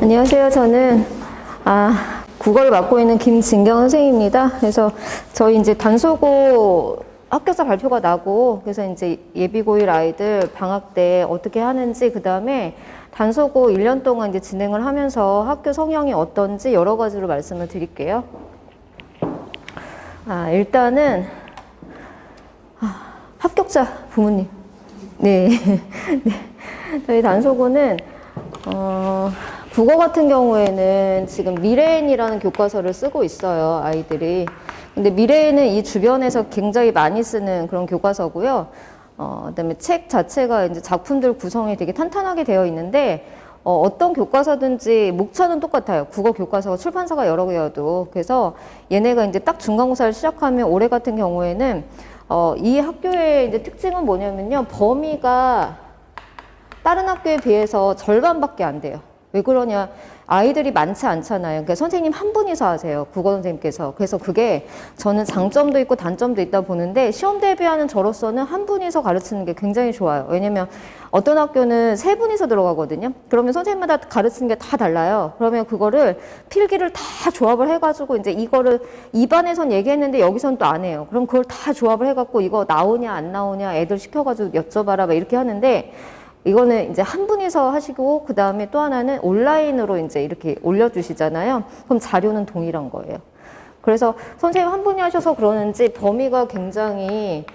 안녕하세요. 저는 국어를 맡고 있는 김진경 선생님입니다. 그래서 저희 이제 단소고 합격자 발표가 나고, 그래서 이제 예비고1 아이들 방학 때 어떻게 하는지, 그 다음에 단소고 1년 동안 이제 진행을 하면서 학교 성향이 어떤지 여러 가지로 말씀을 드릴게요. 일단은 합격자 부모님. 네. 네. 저희 단소고는 국어 같은 경우에는 지금 미래인이라는 교과서를 쓰고 있어요, 아이들이. 근데 미래인은 이 주변에서 굉장히 많이 쓰는 그런 교과서고요. 그다음에 책 자체가 이제 작품들 구성이 되게 탄탄하게 되어 있는데, 어떤 교과서든지 목차는 똑같아요. 국어 교과서가 출판사가 여러 개여도. 그래서 얘네가 이제 딱 중간고사를 시작하면 올해 같은 경우에는 이 학교의 이제 특징은 뭐냐면요. 범위가 다른 학교에 비해서 절반밖에 안 돼요. 왜 그러냐? 아이들이 많지 않잖아요. 그러니까 선생님 한 분이서 하세요. 국어 선생님께서. 그래서 그게 저는 장점도 있고 단점도 있다 보는데, 시험 대비하는 저로서는 한 분이서 가르치는 게 굉장히 좋아요. 왜냐면 어떤 학교는 세 분이서 들어가거든요. 그러면 선생님마다 가르치는 게 다 달라요. 그러면 그거를 필기를 다 조합을 해가지고 이제 이거를 이 반에선 얘기했는데 여기선 또 안 해요. 그럼 그걸 다 조합을 해갖고 이거 나오냐 안 나오냐 애들 시켜가지고 여쭤봐라 막 이렇게 하는데, 이거는 이제 한 분이서 하시고, 그 다음에 또 하나는 온라인으로 이제 이렇게 올려주시잖아요. 그럼 자료는 동일한 거예요. 그래서 선생님 한 분이 하셔서 그러는지 범위가 굉장히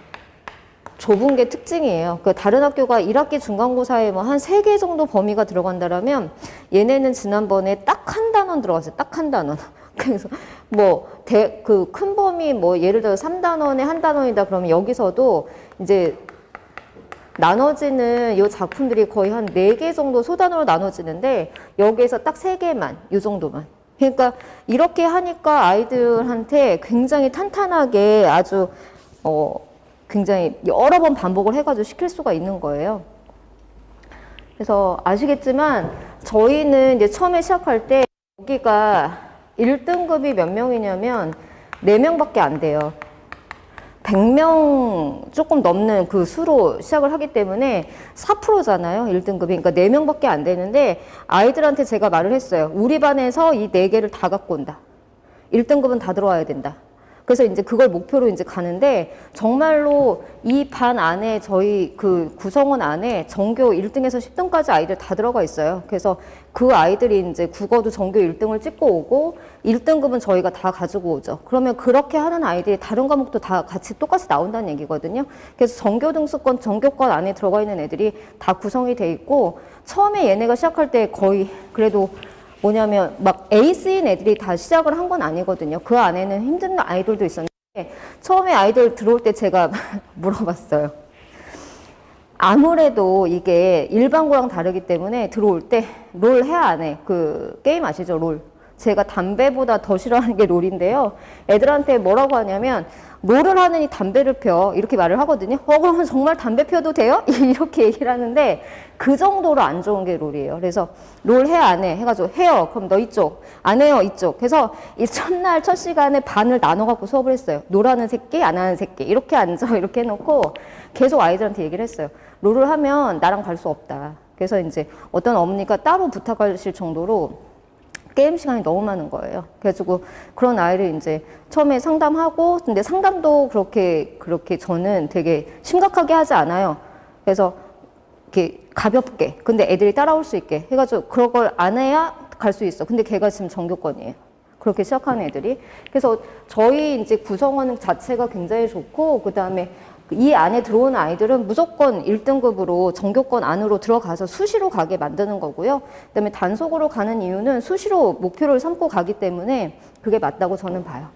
좁은 게 특징이에요. 그 다른 학교가 1학기 중간고사에 뭐 한 3개 정도 범위가 들어간다라면, 얘네는 지난번에 딱 한 단원 들어갔어요. 딱 한 단원. 그래서 뭐 그 큰 범위 뭐 예를 들어 3단원에 한 단원이다 그러면 여기서도 이제 나눠지는 이 작품들이 거의 한 4개 정도 소단으로 나눠지는데, 여기에서 딱 3개만, 이 정도만. 그러니까 이렇게 하니까 아이들한테 굉장히 탄탄하게 아주 굉장히 여러 번 반복을 해가지고 시킬 수가 있는 거예요. 그래서 아시겠지만 저희는 이제 처음에 시작할 때 여기가 1등급이 몇 명이냐면 4명밖에 안 돼요. 100명 조금 넘는 그 수로 시작을 하기 때문에 4%잖아요. 1등급이. 그러니까 4명밖에 안 되는데, 아이들한테 제가 말을 했어요. 우리 반에서 이 4개를 다 갖고 온다. 1등급은 다 들어와야 된다. 그래서 이제 그걸 목표로 이제 가는데, 정말로 이 반 안에 저희 그 구성원 안에 전교 1등에서 10등까지 아이들 다 들어가 있어요. 그래서 그 아이들이 이제 국어도 전교 1등을 찍고 오고 1등급은 저희가 다 가지고 오죠. 그러면 그렇게 하는 아이들이 다른 과목도 다 같이 똑같이 나온다는 얘기거든요. 그래서 전교 등수권, 전교권 안에 들어가 있는 애들이 다 구성이 돼 있고, 처음에 얘네가 시작할 때 거의 그래도 뭐냐면 막 에이스인 애들이 다 시작을 한 건 아니거든요. 그 안에는 힘든 아이들도 있었는데, 처음에 아이들 들어올 때 제가 물어봤어요. 아무래도 이게 일반고랑 다르기 때문에 들어올 때 롤 해야 안 해? 그 게임 아시죠? 롤. 제가 담배보다 더 싫어하는 게 롤인데요. 애들한테 뭐라고 하냐면, 롤을 하느니 담배를 펴. 이렇게 말을 하거든요. 그러면 정말 담배 펴도 돼요? 이렇게 얘기를 하는데, 그 정도로 안 좋은 게 롤이에요. 그래서 롤 해 안 해? 해가지고 해요. 그럼 너 이쪽. 안 해요. 이쪽. 그래서 이 첫날 첫 시간에 반을 나눠갖고 수업을 했어요. 롤하는 새끼, 안 하는 새끼. 이렇게 앉아. 이렇게 해놓고 계속 아이들한테 얘기를 했어요. 롤을 하면 나랑 갈 수 없다. 그래서 이제 어떤 어머니가 따로 부탁하실 정도로 게임 시간이 너무 많은 거예요. 그래가지고 그런 아이를 이제 처음에 상담하고, 근데 상담도 그렇게 저는 되게 심각하게 하지 않아요. 그래서 이렇게 가볍게, 근데 애들이 따라올 수 있게 해가지고 그런 걸 안 해야 갈 수 있어. 근데 걔가 지금 전교권이에요. 그렇게 시작하는 애들이. 그래서 저희 이제 구성원 자체가 굉장히 좋고, 그 다음에 이 안에 들어오는 아이들은 무조건 1등급으로 전교권 안으로 들어가서 수시로 가게 만드는 거고요. 그다음에 단속으로 가는 이유는 수시로 목표를 삼고 가기 때문에 그게 맞다고 저는 봐요.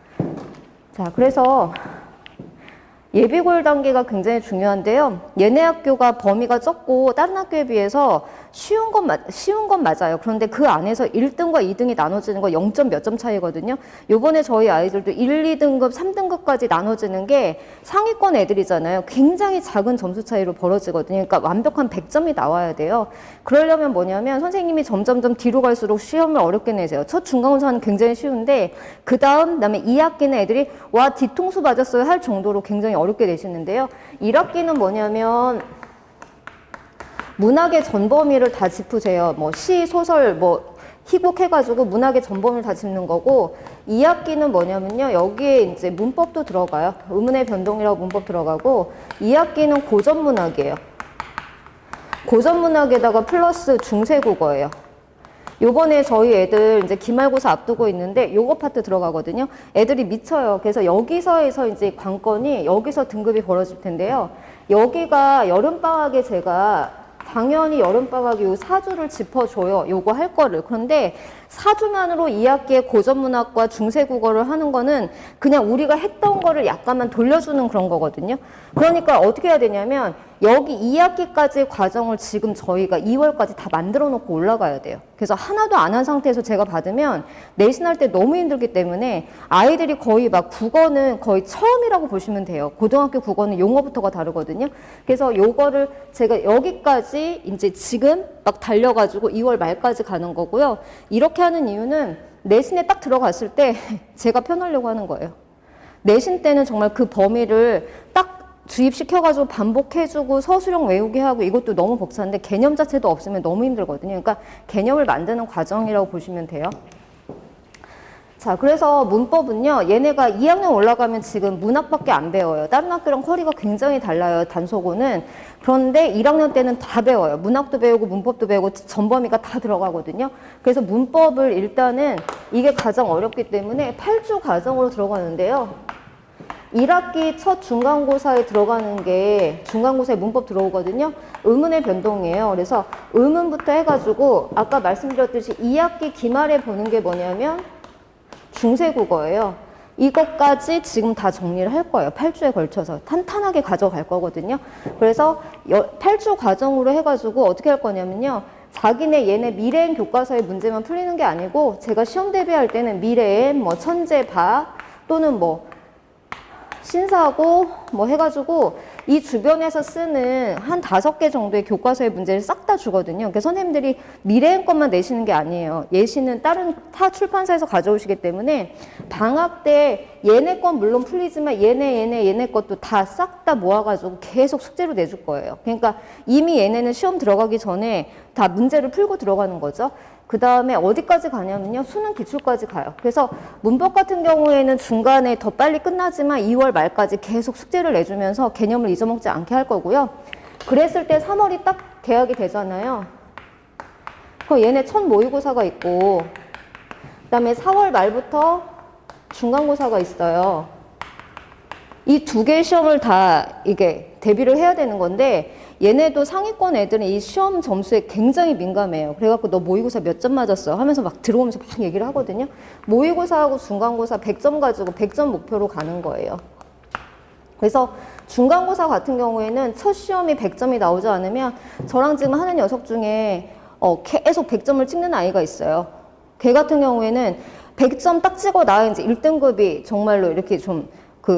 자, 그래서 예비고1 단계가 굉장히 중요한데요. 얘네 학교가 범위가 적고 다른 학교에 비해서 쉬운 건 맞아요. 그런데 그 안에서 1등과 2등이 나눠지는 거 0점 몇 점 차이거든요. 요번에 저희 아이들도 1, 2등급, 3등급까지 나눠지는 게 상위권 애들이잖아요. 굉장히 작은 점수 차이로 벌어지거든요. 그러니까 완벽한 100점이 나와야 돼요. 그러려면 뭐냐면 선생님이 점점점 뒤로 갈수록 시험을 어렵게 내세요. 첫 중간고사는 굉장히 쉬운데 그다음에 2학기는 애들이 와 뒤통수 맞았어요 할 정도로 굉장히 어렵게 내시는데요. 1학기는 뭐냐면 문학의 전범위를 다 짚으세요. 뭐 시, 소설, 뭐 희곡해가지고 문학의 전범위를 다 짚는 거고 2학기는 뭐냐면요. 여기에 이제 문법도 들어가요. 의문의 변동이라고 문법 들어가고 2학기는 고전문학이에요. 고전문학에다가 플러스 중세국어예요. 요번에 저희 애들 이제 기말고사 앞두고 있는데 요거 파트 들어가거든요. 애들이 미쳐요. 그래서 여기서에서 이제 관건이 여기서 등급이 벌어질 텐데요. 여기가 여름방학에 제가 당연히 여름방학에 요 4주를 짚어줘요. 요거 할 거를. 그런데 4주만으로 2학기에 고전문학과 중세국어를 하는 거는 그냥 우리가 했던 거를 약간만 돌려주는 그런 거거든요. 그러니까 어떻게 해야 되냐면 여기 2학기까지 과정을 지금 저희가 2월까지 다 만들어 놓고 올라가야 돼요. 그래서 하나도 안 한 상태에서 제가 받으면 내신할 때 너무 힘들기 때문에 아이들이 거의 막 국어는 거의 처음이라고 보시면 돼요. 고등학교 국어는 용어부터가 다르거든요. 그래서 요거를 제가 여기까지 이제 지금 막 달려가지고 2월 말까지 가는 거고요. 이렇게 하는 이유는 내신에 딱 들어갔을 때 제가 펴놓으려고 하는 거예요. 내신 때는 정말 그 범위를 딱 주입시켜가지고 반복해주고 서술형 외우게 하고 이것도 너무 벅찬데 개념 자체도 없으면 너무 힘들거든요. 그러니까 개념을 만드는 과정이라고 보시면 돼요. 자, 그래서 문법은요. 얘네가 2학년 올라가면 지금 문학밖에 안 배워요. 다른 학교랑 퀄리가 굉장히 달라요. 단속어는. 그런데 1학년 때는 다 배워요. 문학도 배우고 문법도 배우고 전범위가 다 들어가거든요. 그래서 문법을 일단은 이게 가장 어렵기 때문에 8주 과정으로 들어가는데요. 1학기 첫 중간고사에 들어가는 게 중간고사에 문법 들어오거든요. 의문의 변동이에요. 그래서 의문부터 해가지고 아까 말씀드렸듯이 2학기 기말에 보는 게 뭐냐면 중세국어예요. 이것까지 지금 다 정리를 할 거예요. 8주에 걸쳐서 탄탄하게 가져갈 거거든요. 그래서 8주 과정으로 해가지고 어떻게 할 거냐면요. 자기네 얘네 미래엔 교과서의 문제만 풀리는 게 아니고 제가 시험 대비할 때는 미래엔 뭐 천재바 또는 뭐 신사고 뭐 해가지고 이 주변에서 쓰는 한 5개 정도의 교과서의 문제를 싹 다 주거든요. 그러니까 선생님들이 미래엔 것만 내시는 게 아니에요. 예시는 다른 타 출판사에서 가져오시기 때문에 방학 때 얘네 건 물론 풀리지만 얘네 것도 다 싹 다 모아가지고 계속 숙제로 내줄 거예요. 그러니까 이미 얘네는 시험 들어가기 전에 다 문제를 풀고 들어가는 거죠. 그 다음에 어디까지 가냐면요. 수능 기출까지 가요. 그래서 문법 같은 경우에는 중간에 더 빨리 끝나지만 2월 말까지 계속 숙제를 내주면서 개념을 잊어먹지 않게 할 거고요. 그랬을 때 3월이 딱 개학이 되잖아요. 그럼 얘네 첫 모의고사가 있고 그 다음에 4월 말부터 중간고사가 있어요. 이 2개의 시험을 다 이게 대비를 해야 되는 건데 얘네도 상위권 애들은 이 시험 점수에 굉장히 민감해요. 그래갖고 너 모의고사 몇 점 맞았어? 하면서 막 들어오면서 막 얘기를 하거든요. 모의고사하고 중간고사 100점 가지고 100점 목표로 가는 거예요. 그래서 중간고사 같은 경우에는 첫 시험이 100점이 나오지 않으면 저랑 지금 하는 녀석 중에 계속 100점을 찍는 아이가 있어요. 걔 같은 경우에는 100점 딱 찍어 나야 이제 1등급이 정말로 이렇게 좀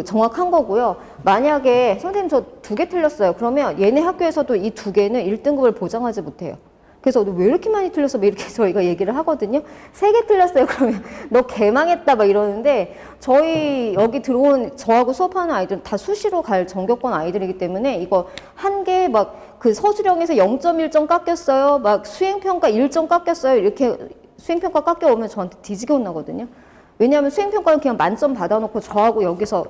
정확한 거고요. 만약에 선생님 저 2개 틀렸어요. 그러면 얘네 학교에서도 이 2개는 1등급을 보장하지 못해요. 그래서 너 왜 이렇게 많이 틀렸어? 막 이렇게 저희가 얘기를 하거든요. 3개 틀렸어요. 그러면 너 개망했다 막 이러는데 저희 여기 들어온 저하고 수업하는 아이들은 다 수시로 갈 전교권 아이들이기 때문에 이거 한 개 막 그 서술형에서 0.1점 깎였어요. 막 수행평가 1점 깎였어요. 이렇게 수행평가 깎여오면 저한테 뒤지게 혼나거든요. 왜냐하면 수행평가는 그냥 만점 받아놓고 저하고 여기서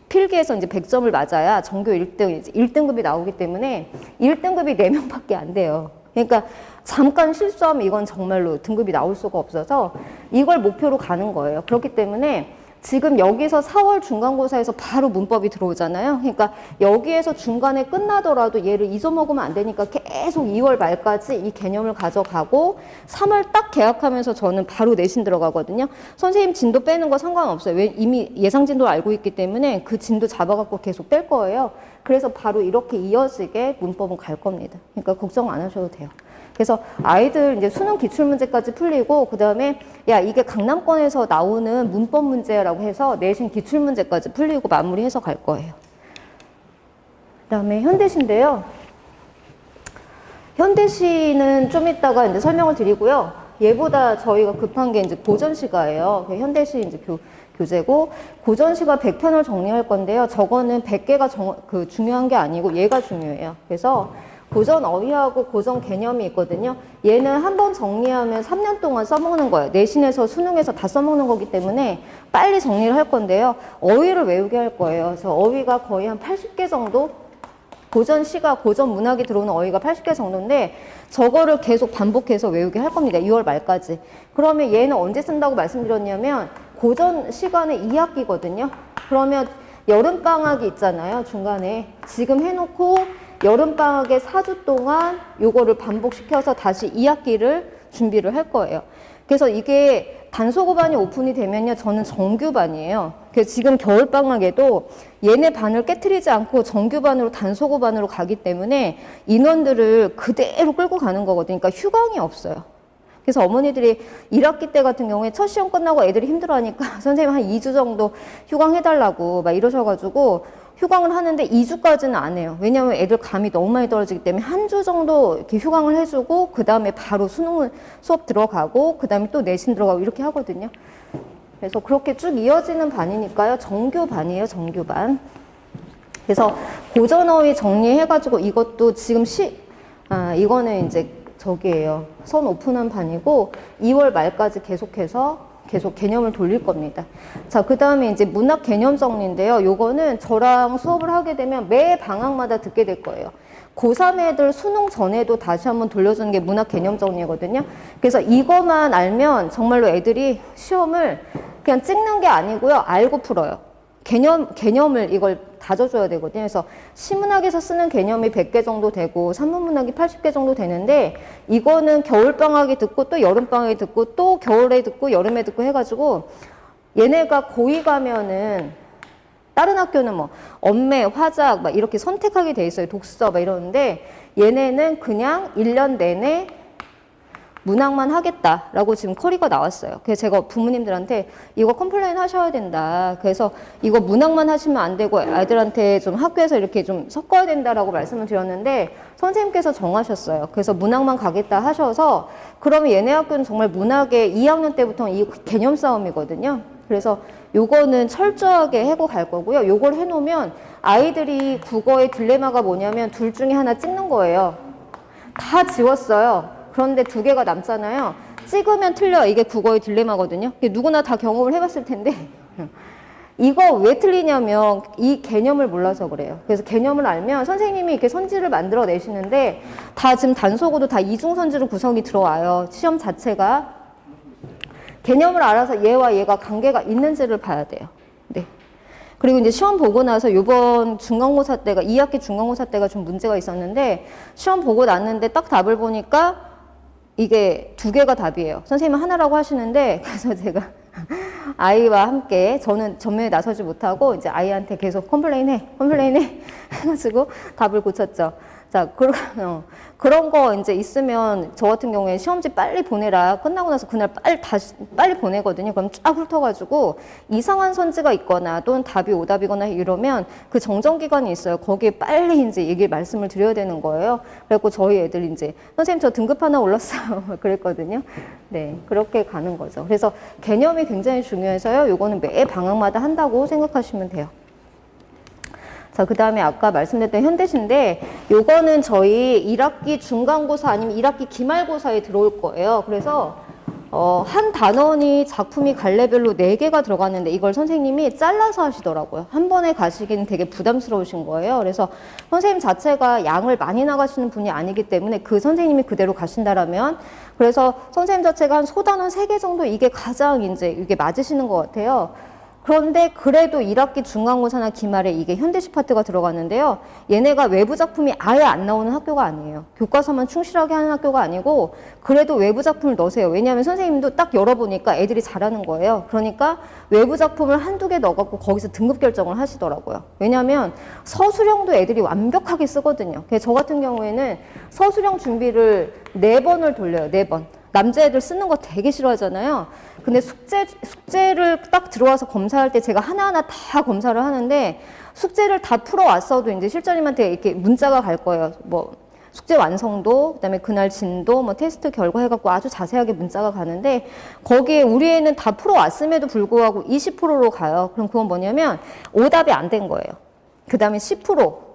필기해서 이제 100점을 맞아야 전교 1등, 이제 1등급이 나오기 때문에 1등급이 4명밖에 안 돼요. 그러니까 잠깐 실수하면 이건 정말로 등급이 나올 수가 없어서 이걸 목표로 가는 거예요. 그렇기 때문에 지금 여기서 4월 중간고사에서 바로 문법이 들어오잖아요. 그러니까 여기에서 중간에 끝나더라도 얘를 잊어먹으면 안 되니까 계속 2월 말까지 이 개념을 가져가고 3월 딱 개학하면서 저는 바로 내신 들어가거든요. 선생님 진도 빼는 거 상관없어요. 왜 이미 예상 진도를 알고 있기 때문에 그 진도 잡아갖고 계속 뺄 거예요. 그래서 바로 이렇게 이어지게 문법은 갈 겁니다. 그러니까 걱정 안 하셔도 돼요. 그래서 아이들 이제 수능 기출문제까지 풀리고 그 다음에 야 이게 강남권에서 나오는 문법 문제라고 해서 내신 기출문제까지 풀리고 마무리해서 갈 거예요. 그 다음에 현대시인데요. 현대시는 좀 이따가 이제 설명을 드리고요. 얘보다 저희가 급한 게 이제 고전시가예요. 현대시 이제 교재고 고전시가 100편을 정리할 건데요. 저거는 100개가 중요한 게 아니고 얘가 중요해요. 그래서 고전 어휘하고 고전 개념이 있거든요. 얘는 한번 정리하면 3년 동안 써먹는 거예요. 내신에서 수능에서 다 써먹는 거기 때문에 빨리 정리를 할 건데요. 어휘를 외우게 할 거예요. 그래서 어휘가 거의 한 80개 정도? 고전 시가, 고전 문학이 들어오는 어휘가 80개 정도인데 저거를 계속 반복해서 외우게 할 겁니다. 6월 말까지. 그러면 얘는 언제 쓴다고 말씀드렸냐면 고전 시간에 2학기거든요. 그러면 여름방학이 있잖아요. 중간에. 지금 해놓고 여름방학에 4주 동안 요거를 반복시켜서 다시 2학기를 준비를 할 거예요. 그래서 이게 단소고반이 오픈이 되면요. 저는 정규반이에요. 그래서 지금 겨울방학에도 얘네 반을 깨트리지 않고 정규반으로 단소고반으로 가기 때문에 인원들을 그대로 끌고 가는 거거든요. 그러니까 휴강이 없어요. 그래서 어머니들이 1학기 때 같은 경우에 첫 시험 끝나고 애들이 힘들어하니까 선생님 한 2주 정도 휴강해달라고 막 이러셔가지고 휴강을 하는데 2주까지는 안 해요. 왜냐하면 애들 감이 너무 많이 떨어지기 때문에 한 주 정도 이렇게 휴강을 해주고 그 다음에 바로 수능 수업 들어가고 그 다음에 또 내신 들어가고 이렇게 하거든요. 그래서 그렇게 쭉 이어지는 반이니까요. 정규반이에요. 정규반. 그래서 고전어휘 정리해가지고 이것도 지금 이거는 이제 저기예요. 선 오픈한 반이고 2월 말까지 계속해서 계속 개념을 돌릴 겁니다. 자, 그 다음에 이제 문학 개념 정리인데요. 요거는 저랑 수업을 하게 되면 매 방학마다 듣게 될 거예요. 고3 애들 수능 전에도 다시 한번 돌려주는 게 문학 개념 정리거든요. 그래서 이거만 알면 정말로 애들이 시험을 그냥 찍는 게 아니고요. 알고 풀어요. 개념을 이걸 다져줘야 되거든요. 그래서 시문학에서 쓰는 개념이 100개 정도 되고 산문문학이 80개 정도 되는데 이거는 겨울방학에 듣고 또 여름방학에 듣고 또 겨울에 듣고 여름에 듣고 해가지고 얘네가 고2 가면은 다른 학교는 뭐 엄매, 화작 막 이렇게 선택하게 돼 있어요. 독서 막 이러는데 얘네는 그냥 1년 내내 문학만 하겠다라고 지금 커리가 나왔어요. 그래서 제가 부모님들한테 이거 컴플레인 하셔야 된다. 그래서 이거 문학만 하시면 안 되고 아이들한테 좀 학교에서 이렇게 좀 섞어야 된다라고 말씀을 드렸는데 선생님께서 정하셨어요. 그래서 문학만 가겠다 하셔서 그러면 얘네 학교는 정말 문학의 2학년 때부터 이 개념 싸움이거든요. 그래서 요거는 철저하게 해고 갈 거고요. 요걸 해놓으면 아이들이 국어의 딜레마가 뭐냐면 둘 중에 하나 찍는 거예요. 다 지웠어요. 그런데 2개가 남잖아요. 찍으면 틀려. 이게 국어의 딜레마거든요. 누구나 다 경험을 해봤을 텐데 이거 왜 틀리냐면 이 개념을 몰라서 그래요. 그래서 개념을 알면 선생님이 이렇게 선지를 만들어 내시는데 다 지금 단속어도 다 이중선지로 구성이 들어와요. 시험 자체가. 개념을 알아서 얘와 얘가 관계가 있는지를 봐야 돼요. 네. 그리고 이제 시험 보고 나서 이번 중간고사 때가 2학기 중간고사 때가 좀 문제가 있었는데 시험 보고 났는데 딱 답을 보니까 이게 2개가 답이에요. 선생님은 하나라고 하시는데 그래서 제가 아이와 함께 저는 전면에 나서지 못하고 이제 아이한테 계속 컴플레인해 해가지고 답을 고쳤죠. 자, 그런 거 이제 있으면 저 같은 경우에 시험지 빨리 보내라. 끝나고 나서 그날 빨리 보내거든요. 그럼 쫙 훑어가지고 이상한 선지가 있거나 또는 답이 오답이거나 이러면 그 정정 기간이 있어요. 거기에 빨리 이제 얘기를 말씀을 드려야 되는 거예요. 그래갖고 저희 애들 이제 선생님 저 등급 하나 올랐어요. 그랬거든요. 네, 그렇게 가는 거죠. 그래서 개념이 굉장히 중요해서요. 요거는 매 방학마다 한다고 생각하시면 돼요. 자, 그 다음에 아까 말씀드렸던 현대시인데 요거는 저희 1학기 중간고사 아니면 1학기 기말고사에 들어올 거예요. 그래서 한 단원이 작품이 갈래별로 4개가 들어갔는데 이걸 선생님이 잘라서 하시더라고요. 한 번에 가시기는 되게 부담스러우신 거예요. 그래서 선생님 자체가 양을 많이 나가시는 분이 아니기 때문에 그 선생님이 그대로 가신다라면 그래서 선생님 자체가 한 소단원 3개 정도 이게 가장 이제 맞으시는 것 같아요. 그런데 그래도 1학기 중간고사나 기말에 이게 현대시 파트가 들어갔는데요. 얘네가 외부 작품이 아예 안 나오는 학교가 아니에요. 교과서만 충실하게 하는 학교가 아니고 그래도 외부 작품을 넣으세요. 왜냐하면 선생님도 딱 열어보니까 애들이 잘하는 거예요. 그러니까 외부 작품을 1-2개 넣어갖고 거기서 등급 결정을 하시더라고요. 왜냐하면 서술형도 애들이 완벽하게 쓰거든요. 그래서 저 같은 경우에는 서술형 준비를 4번을 돌려요. 4번. 남자애들 쓰는 거 되게 싫어하잖아요. 근데 숙제를 딱 들어와서 검사할 때 제가 하나하나 다 검사를 하는데 숙제를 다 풀어왔어도 이제 실장님한테 이렇게 문자가 갈 거예요. 뭐 숙제 완성도, 그다음에 그날 진도, 뭐 테스트 결과 해갖고 아주 자세하게 문자가 가는데 거기에 우리 애는 다 풀어왔음에도 불구하고 20%로 가요. 그럼 그건 뭐냐면 오답이 안 된 거예요. 그다음에 10%.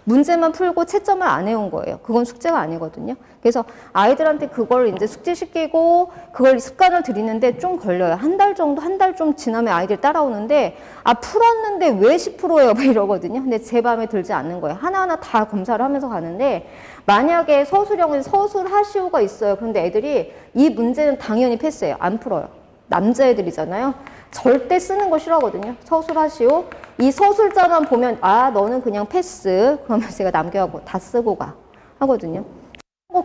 문제만 풀고 채점을 안 해온 거예요. 그건 숙제가 아니거든요. 그래서 아이들한테 그걸 이제 숙제시키고 그걸 습관을 들이는데 좀 걸려요. 한 달 정도, 한 달 좀 지나면 아이들이 따라오는데 아, 풀었는데 왜 10%예요? 막 이러거든요. 근데 제 마음에 들지 않는 거예요. 하나하나 다 검사를 하면서 가는데 만약에 서술형은 서술하시오가 있어요. 그런데 애들이 이 문제는 당연히 패스해요. 안 풀어요. 남자애들이잖아요. 절대 쓰는 거 싫어하거든요. 서술하시오. 이 서술자만 보면 아, 너는 그냥 패스. 그러면 제가 남겨하고 다 쓰고 가 하거든요.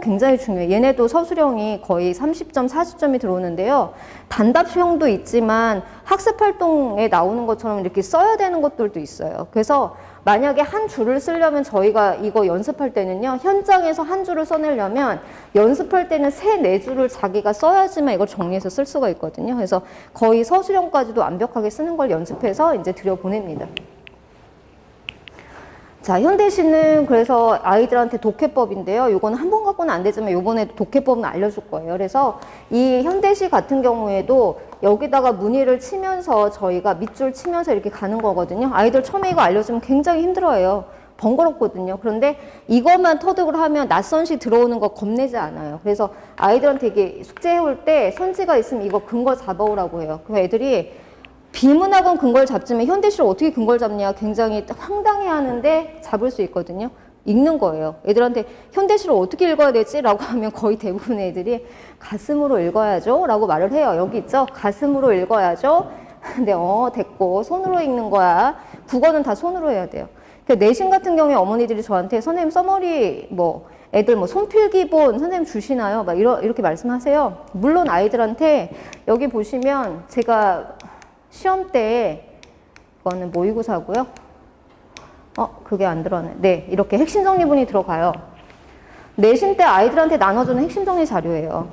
굉장히 중요해요. 얘네도 서술형이 거의 30점, 40점이 들어오는데요. 단답형도 있지만 학습활동에 나오는 것처럼 이렇게 써야 되는 것들도 있어요. 그래서 만약에 한 줄을 쓰려면 저희가 이거 연습할 때는요. 현장에서 한 줄을 써내려면 연습할 때는 3, 4줄을 자기가 써야지만 이걸 정리해서 쓸 수가 있거든요. 그래서 거의 서술형까지도 완벽하게 쓰는 걸 연습해서 이제 들여보냅니다. 자, 현대시는 그래서 아이들한테 독해법인데요. 요거는 한 번 갖고는 안 되지만 요번에도 독해법은 알려줄 거예요. 그래서 이 현대시 같은 경우에도 여기다가 무늬를 치면서 저희가 밑줄 치면서 이렇게 가는 거거든요. 아이들 처음에 이거 알려주면 굉장히 힘들어해요. 번거롭거든요. 그런데 이것만 터득을 하면 낯선 시 들어오는 거 겁내지 않아요. 그래서 아이들한테 이게 숙제해올 때 선지가 있으면 이거 근거 잡아오라고 해요. 그럼 애들이 비문학은 근거를 잡지만 현대시를 어떻게 근거를 잡냐 굉장히 황당해 하는데 잡을 수 있거든요. 읽는 거예요. 애들한테 현대시를 어떻게 읽어야 되지? 라고 하면 거의 대부분의 애들이 가슴으로 읽어야죠 라고 말을 해요. 여기 있죠? 가슴으로 읽어야죠. 근데 됐고 손으로 읽는 거야. 국어는 다 손으로 해야 돼요. 그러니까 내신 같은 경우에 어머니들이 저한테 선생님 써머리 애들 손필기본 선생님 주시나요? 막 이렇게 말씀하세요. 물론 아이들한테 여기 보시면 제가 시험 때 이거는 모의고사고요. 그게 안 들어가네. 네, 이렇게 핵심 정리본이 들어가요. 내신 때 아이들한테 나눠주는 핵심 정리 자료예요.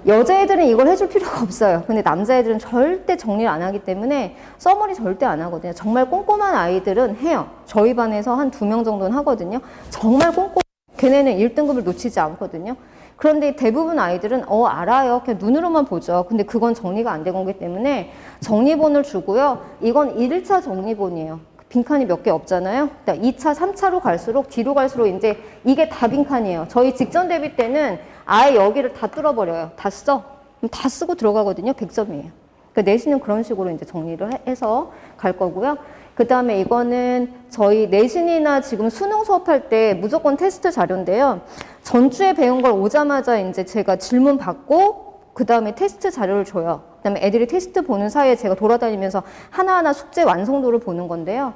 여자애들은 이걸 해줄 필요가 없어요. 근데 남자애들은 절대 정리를 안 하기 때문에 써머리 절대 안 하거든요. 정말 꼼꼼한 아이들은 해요. 저희 반에서 한 2명 정도는 하거든요. 정말 꼼꼼. 걔네는 1등급을 놓치지 않거든요. 그런데 대부분 아이들은 알아요. 그냥 눈으로만 보죠. 근데 그건 정리가 안 된 거기 때문에 정리본을 주고요. 이건 1차 정리본이에요. 빈칸이 몇 개 없잖아요. 2차, 3차로 갈수록 뒤로 갈수록 이제 이게 다 빈칸이에요. 저희 직전 대비 때는 아예 여기를 다 뚫어버려요. 다 써. 다 쓰고 들어가거든요. 100점이에요. 그러니까 내신은 그런 식으로 이제 정리를 해서 갈 거고요. 그 다음에 이거는 저희 내신이나 지금 수능 수업할 때 무조건 테스트 자료인데요. 전주에 배운 걸 오자마자 이제 제가 질문 받고 그 다음에 테스트 자료를 줘요. 그 다음에 애들이 테스트 보는 사이에 제가 돌아다니면서 하나하나 숙제 완성도를 보는 건데요.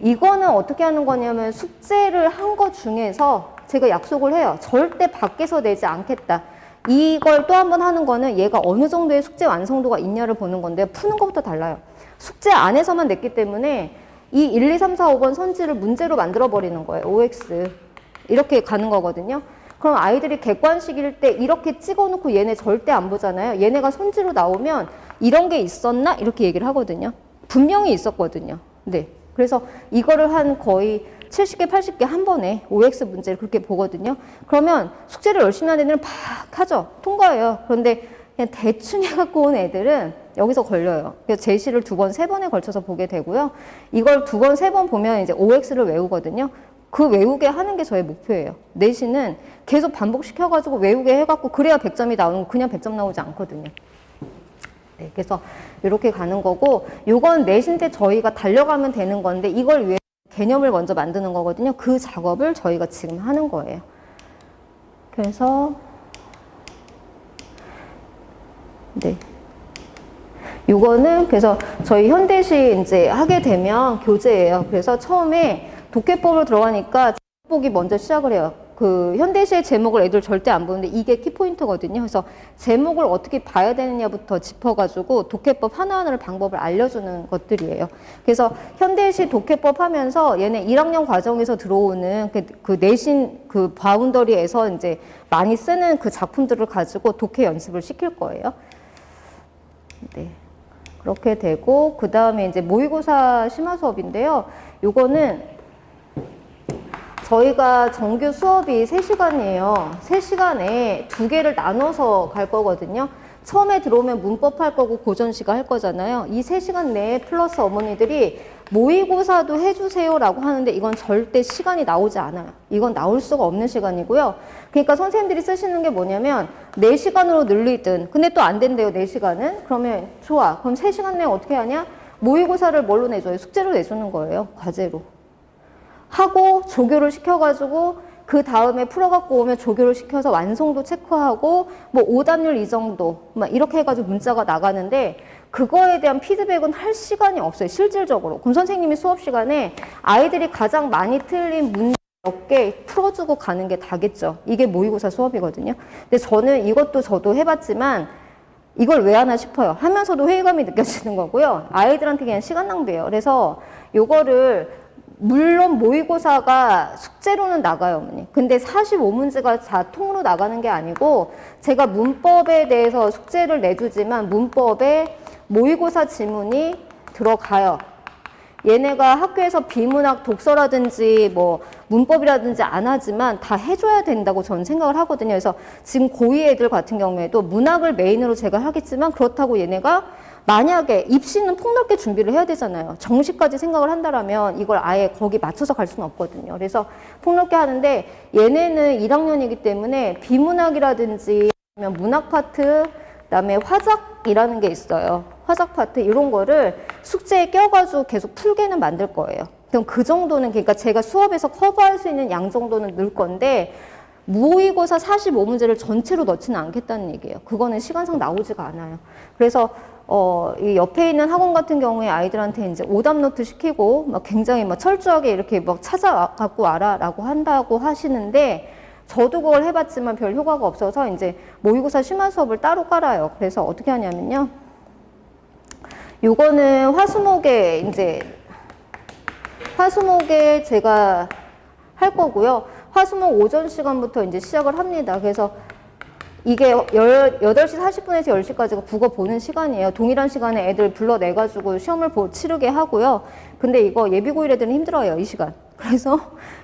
이거는 어떻게 하는 거냐면 숙제를 한 것 중에서 제가 약속을 해요. 절대 밖에서 내지 않겠다. 이걸 또 한 번 하는 거는 얘가 어느 정도의 숙제 완성도가 있냐를 보는 건데 푸는 것부터 달라요. 숙제 안에서만 냈기 때문에 이 1, 2, 3, 4, 5번 선지를 문제로 만들어 버리는 거예요. OX. 이렇게 가는 거거든요. 그럼 아이들이 객관식일 때 이렇게 찍어놓고 얘네 절대 안 보잖아요. 얘네가 선지로 나오면 이런 게 있었나? 이렇게 얘기를 하거든요. 분명히 있었거든요. 네. 그래서 이거를 한 거의 70개, 80개 한 번에 OX 문제를 그렇게 보거든요. 그러면 숙제를 열심히 하는 애들은 팍 하죠. 통과해요. 그런데 그냥 대충 해갖고 온 애들은 여기서 걸려요. 그래서 제시를 2번, 3번에 걸쳐서 보게 되고요. 이걸 2번, 3번 보면 이제 OX를 외우거든요. 그 외우게 하는 게 저의 목표예요. 내신은 계속 반복시켜가지고 외우게 해갖고 그래야 100점이 나오는 거 그냥 100점 나오지 않거든요. 네, 그래서 이렇게 가는 거고 요건 내신 때 저희가 달려가면 되는 건데 이걸 위해 개념을 먼저 만드는 거거든요. 그 작업을 저희가 지금 하는 거예요. 그래서 네. 요거는 그래서 저희 현대시 이제 하게 되면 교재예요. 그래서 처음에 독해법으로 들어가니까 제목이 먼저 시작을 해요. 그 현대시의 제목을 애들 절대 안 보는데 이게 키포인트거든요. 그래서 제목을 어떻게 봐야 되느냐부터 짚어가지고 독해법 하나하나를 방법을 알려주는 것들이에요. 그래서 현대시 독해법 하면서 얘네 1학년 과정에서 들어오는 그 내신 그 바운더리에서 이제 많이 쓰는 그 작품들을 가지고 독해 연습을 시킬 거예요. 네. 그렇게 되고 그 다음에 이제 모의고사 심화 수업인데요. 요거는 저희가 정규 수업이 3시간이에요. 3시간에 2개를 나눠서 갈 거거든요. 처음에 들어오면 문법 할 거고 고전시가 할 거잖아요. 이 3시간 내에 플러스 어머니들이 모의고사도 해주세요라고 하는데 이건 절대 시간이 나오지 않아요. 이건 나올 수가 없는 시간이고요. 그러니까 선생님들이 쓰시는 게 뭐냐면 4시간으로 늘리든 근데 또 안 된대요. 4시간은. 그러면 좋아. 그럼 3시간 내에 어떻게 하냐? 모의고사를 뭘로 내줘요? 숙제로 내주는 거예요. 과제로. 하고 조교를 시켜가지고 그 다음에 풀어갖고 오면 조교를 시켜서 완성도 체크하고 뭐 오답률 이 정도 막 이렇게 해가지고 문자가 나가는데 그거에 대한 피드백은 할 시간이 없어요. 실질적으로. 그럼 선생님이 수업 시간에 아이들이 가장 많이 틀린 문제 몇 개 풀어주고 가는 게 다겠죠. 이게 모의고사 수업이거든요. 근데 저는 이것도 저도 해봤지만 이걸 왜 하나 싶어요. 하면서도 회의감이 느껴지는 거고요. 아이들한테 그냥 시간 낭비예요. 그래서 요거를 물론 모의고사가 숙제로는 나가요, 어머니. 근데 45문제가 다 통으로 나가는 게 아니고 제가 문법에 대해서 숙제를 내주지만 문법에 모의고사 지문이 들어가요. 얘네가 학교에서 비문학 독서라든지 뭐 문법이라든지 안 하지만 다 해줘야 된다고 저는 생각을 하거든요. 그래서 지금 고2 애들 같은 경우에도 문학을 메인으로 제가 하겠지만 그렇다고 얘네가 만약에 입시는 폭넓게 준비를 해야 되잖아요. 정시까지 생각을 한다라면 이걸 아예 거기 맞춰서 갈 수는 없거든요. 그래서 폭넓게 하는데 얘네는 1학년이기 때문에 비문학이라든지 아니면 문학 파트, 그다음에 화작이라는 게 있어요. 화작 파트 이런 거를 숙제에 껴가지고 계속 풀게는 만들 거예요. 그럼 그 정도는 그러니까 제가 수업에서 커버할 수 있는 양 정도는 넣을 건데 모의고사 45문제를 전체로 넣지는 않겠다는 얘기예요. 그거는 시간상 나오지가 않아요. 그래서 이 옆에 있는 학원 같은 경우에 아이들한테 이제 오답 노트 시키고 막 굉장히 막 철저하게 이렇게 막 찾아갖고 와라라고 한다고 하시는데 저도 그걸 해봤지만 별 효과가 없어서 이제 모의고사 심화 수업을 따로 깔아요. 그래서 어떻게 하냐면요. 요거는 화수목에 제가 할 거고요. 화수목 오전 시간부터 이제 시작을 합니다. 그래서 이게 8시 40분에서 10시까지가 국어 보는 시간이에요. 동일한 시간에 애들 불러내가지고 시험을 치르게 하고요. 근데 이거 예비고1 애들은 힘들어요, 이 시간. 그래서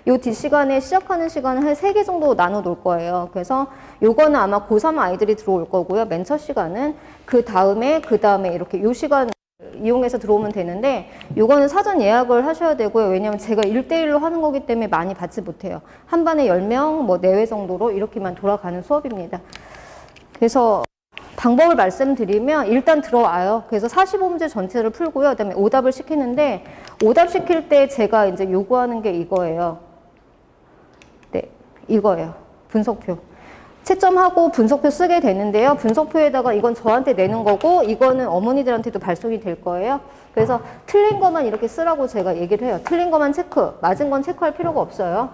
요 뒷시간에 시작하는 시간을 한 3개 정도 나눠 놓을 거예요. 그래서 요거는 아마 고3 아이들이 들어올 거고요. 맨 첫 시간은. 그 다음에 이렇게 요 시간 이용해서 들어오면 되는데 요거는 사전 예약을 하셔야 되고요. 왜냐면 제가 1대1로 하는 거기 때문에 많이 받지 못해요. 한 반에 10명 뭐 내외 정도로 이렇게만 돌아가는 수업입니다. 그래서 방법을 말씀드리면 일단 들어와요. 그래서 45문제 전체를 풀고요. 그다음에 오답을 시키는데 오답 시킬 때 제가 이제 요구하는 게 이거예요. 네, 이거예요. 분석표. 채점하고 분석표 쓰게 되는데요. 분석표에다가 이건 저한테 내는 거고 이거는 어머니들한테도 발송이 될 거예요. 그래서 틀린 것만 이렇게 쓰라고 제가 얘기를 해요. 틀린 것만 체크, 맞은 건 체크할 필요가 없어요.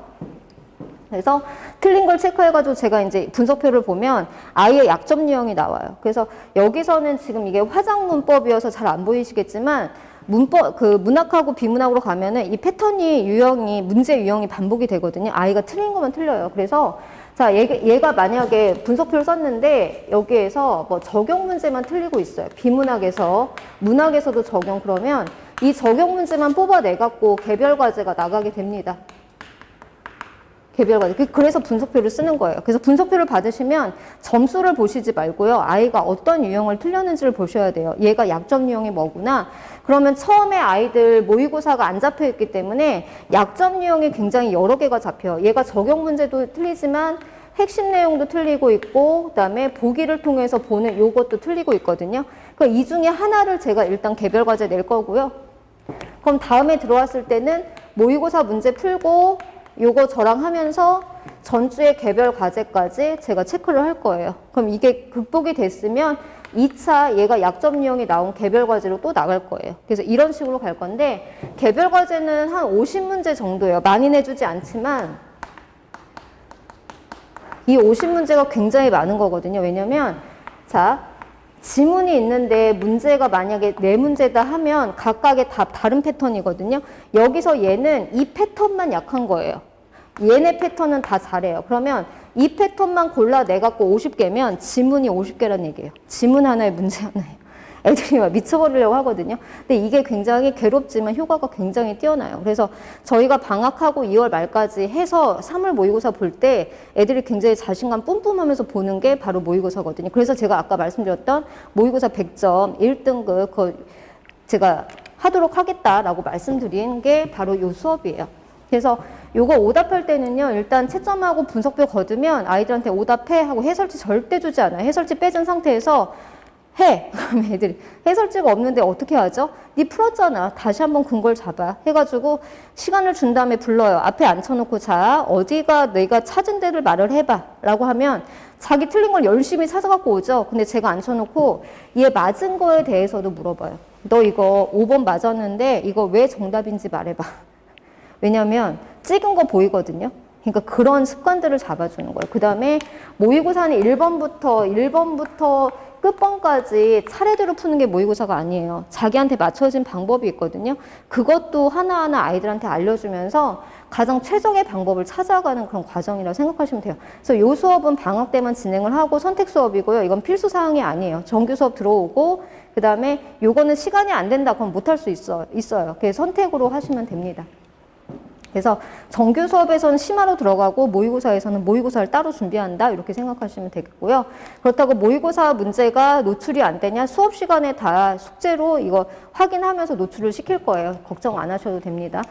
그래서 틀린 걸 체크해가지고 제가 이제 분석표를 보면 아이의 약점 유형이 나와요. 그래서 여기서는 지금 이게 화작 문법이어서 잘 안 보이시겠지만 문학하고 비문학으로 가면은 이 패턴이 문제 유형이 반복이 되거든요. 아이가 틀린 것만 틀려요. 그래서 자, 얘가 만약에 분석표를 썼는데 여기에서 뭐 적용 문제만 틀리고 있어요. 비문학에서, 문학에서도 적용 그러면 이 적용 문제만 뽑아내갖고 개별 과제가 나가게 됩니다. 개별 과제. 그래서 분석표를 쓰는 거예요. 그래서 분석표를 받으시면 점수를 보시지 말고요. 아이가 어떤 유형을 틀렸는지를 보셔야 돼요. 얘가 약점 유형이 뭐구나. 그러면 처음에 아이들 모의고사가 안 잡혀 있기 때문에 약점 유형이 굉장히 여러 개가 잡혀요. 얘가 적용 문제도 틀리지만 핵심 내용도 틀리고 있고 그다음에 보기를 통해서 보는 요것도 틀리고 있거든요. 그럼 이 중에 하나를 제가 일단 개별 과제 낼 거고요. 그럼 다음에 들어왔을 때는 모의고사 문제 풀고 요거 저랑 하면서 전주의 개별 과제까지 제가 체크를 할 거예요. 그럼 이게 극복이 됐으면 2차 얘가 약점 유형이 나온 개별 과제로 또 나갈 거예요. 그래서 이런 식으로 갈 건데 개별 과제는 한 50문제 정도예요. 많이 내주지 않지만 이 50문제가 굉장히 많은 거거든요. 왜냐면 자 지문이 있는데 문제가 만약에 4문제다 하면 각각의 답 다른 패턴이거든요. 여기서 얘는 이 패턴만 약한 거예요. 얘네 패턴은 다 잘해요. 그러면 이 패턴만 골라내갖고 50개면 지문이 50개란 얘기예요. 지문 하나에 문제 하나예요. 애들이 막 미쳐버리려고 하거든요. 근데 이게 굉장히 괴롭지만 효과가 굉장히 뛰어나요. 그래서 저희가 방학하고 2월 말까지 해서 3월 모의고사 볼 때 애들이 굉장히 자신감 뿜뿜하면서 보는 게 바로 모의고사거든요. 그래서 제가 아까 말씀드렸던 모의고사 100점 1등급 제가 하도록 하겠다라고 말씀드린 게 바로 이 수업이에요. 그래서 요거 오답할 때는요, 일단 채점하고 분석표 거두면 아이들한테 오답해 하고 해설지 절대 주지 않아요. 해설지 빼준 상태에서 해. 그럼 애들이 해설지가 없는데 어떻게 하죠? 니 풀었잖아. 다시 한번 근거를 잡아. 해가지고 시간을 준 다음에 불러요. 앞에 앉혀놓고 자, 어디가 내가 찾은 데를 말을 해봐. 라고 하면 자기 틀린 걸 열심히 찾아갖고 오죠. 근데 제가 앉혀놓고 얘 맞은 거에 대해서도 물어봐요. 너 이거 5번 맞았는데 이거 왜 정답인지 말해봐. 왜냐면 찍은 거 보이거든요. 그러니까 그런 습관들을 잡아주는 거예요. 그 다음에 모의고사는 1번부터 끝번까지 차례대로 푸는 게 모의고사가 아니에요. 자기한테 맞춰진 방법이 있거든요. 그것도 하나하나 아이들한테 알려주면서 가장 최적의 방법을 찾아가는 그런 과정이라고 생각하시면 돼요. 그래서 이 수업은 방학 때만 진행을 하고 선택 수업이고요. 이건 필수 사항이 아니에요. 정규 수업 들어오고 그 다음에 요거는 시간이 안 된다 그럼 못할 수 있어요. 그래서 선택으로 하시면 됩니다. 그래서 정규 수업에서는 심화로 들어가고 모의고사에서는 모의고사를 따로 준비한다 이렇게 생각하시면 되겠고요. 그렇다고 모의고사 문제가 노출이 안 되냐? 수업 시간에 다 숙제로 이거 확인하면서 노출을 시킬 거예요. 걱정 안 하셔도 됩니다.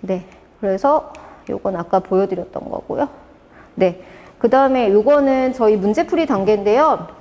네, 그래서 요건 아까 보여드렸던 거고요. 네, 그 다음에 요거는 저희 문제풀이 단계인데요.